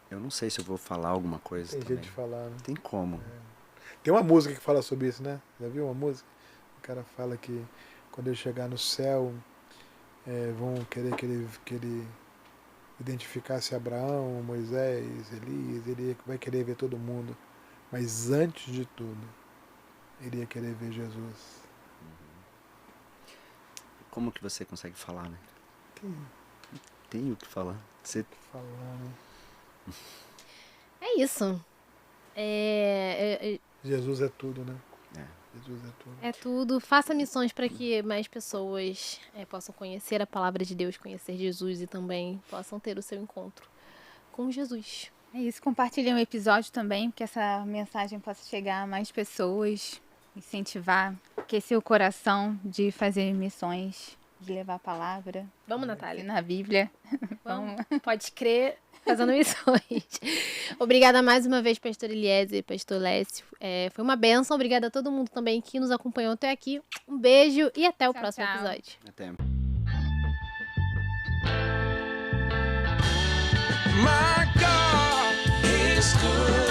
Eu não sei se eu vou falar alguma coisa Tem também. jeito de falar, né? Tem como. Tem uma música que fala sobre isso, né? Já viu uma música? O cara fala que quando ele chegar no céu, vão querer que ele identificasse Abraão, Moisés, Elias, ele vai querer ver todo mundo. Mas antes de tudo, ele ia querer ver Jesus. Como que você consegue falar, né? Tem o que falar. Você Falar, né? É isso. Jesus é tudo, né? É. Jesus é tudo. É tudo. Faça missões para que mais pessoas possam conhecer a palavra de Deus, conhecer Jesus e também possam ter o seu encontro com Jesus. É isso, compartilhem o episódio também, que essa mensagem possa chegar a mais pessoas, incentivar, aquecer o coração de fazer missões, de levar a palavra. Vamos, Natália. Na Bíblia. Vamos. Pode crer, fazendo missões. Obrigada mais uma vez, pastor Eliezer e pastor Lécio. Foi uma bênção. Obrigada a todo mundo também que nos acompanhou até aqui. Um beijo e até o Tchau, próximo tchau. episódio. até. My God is good.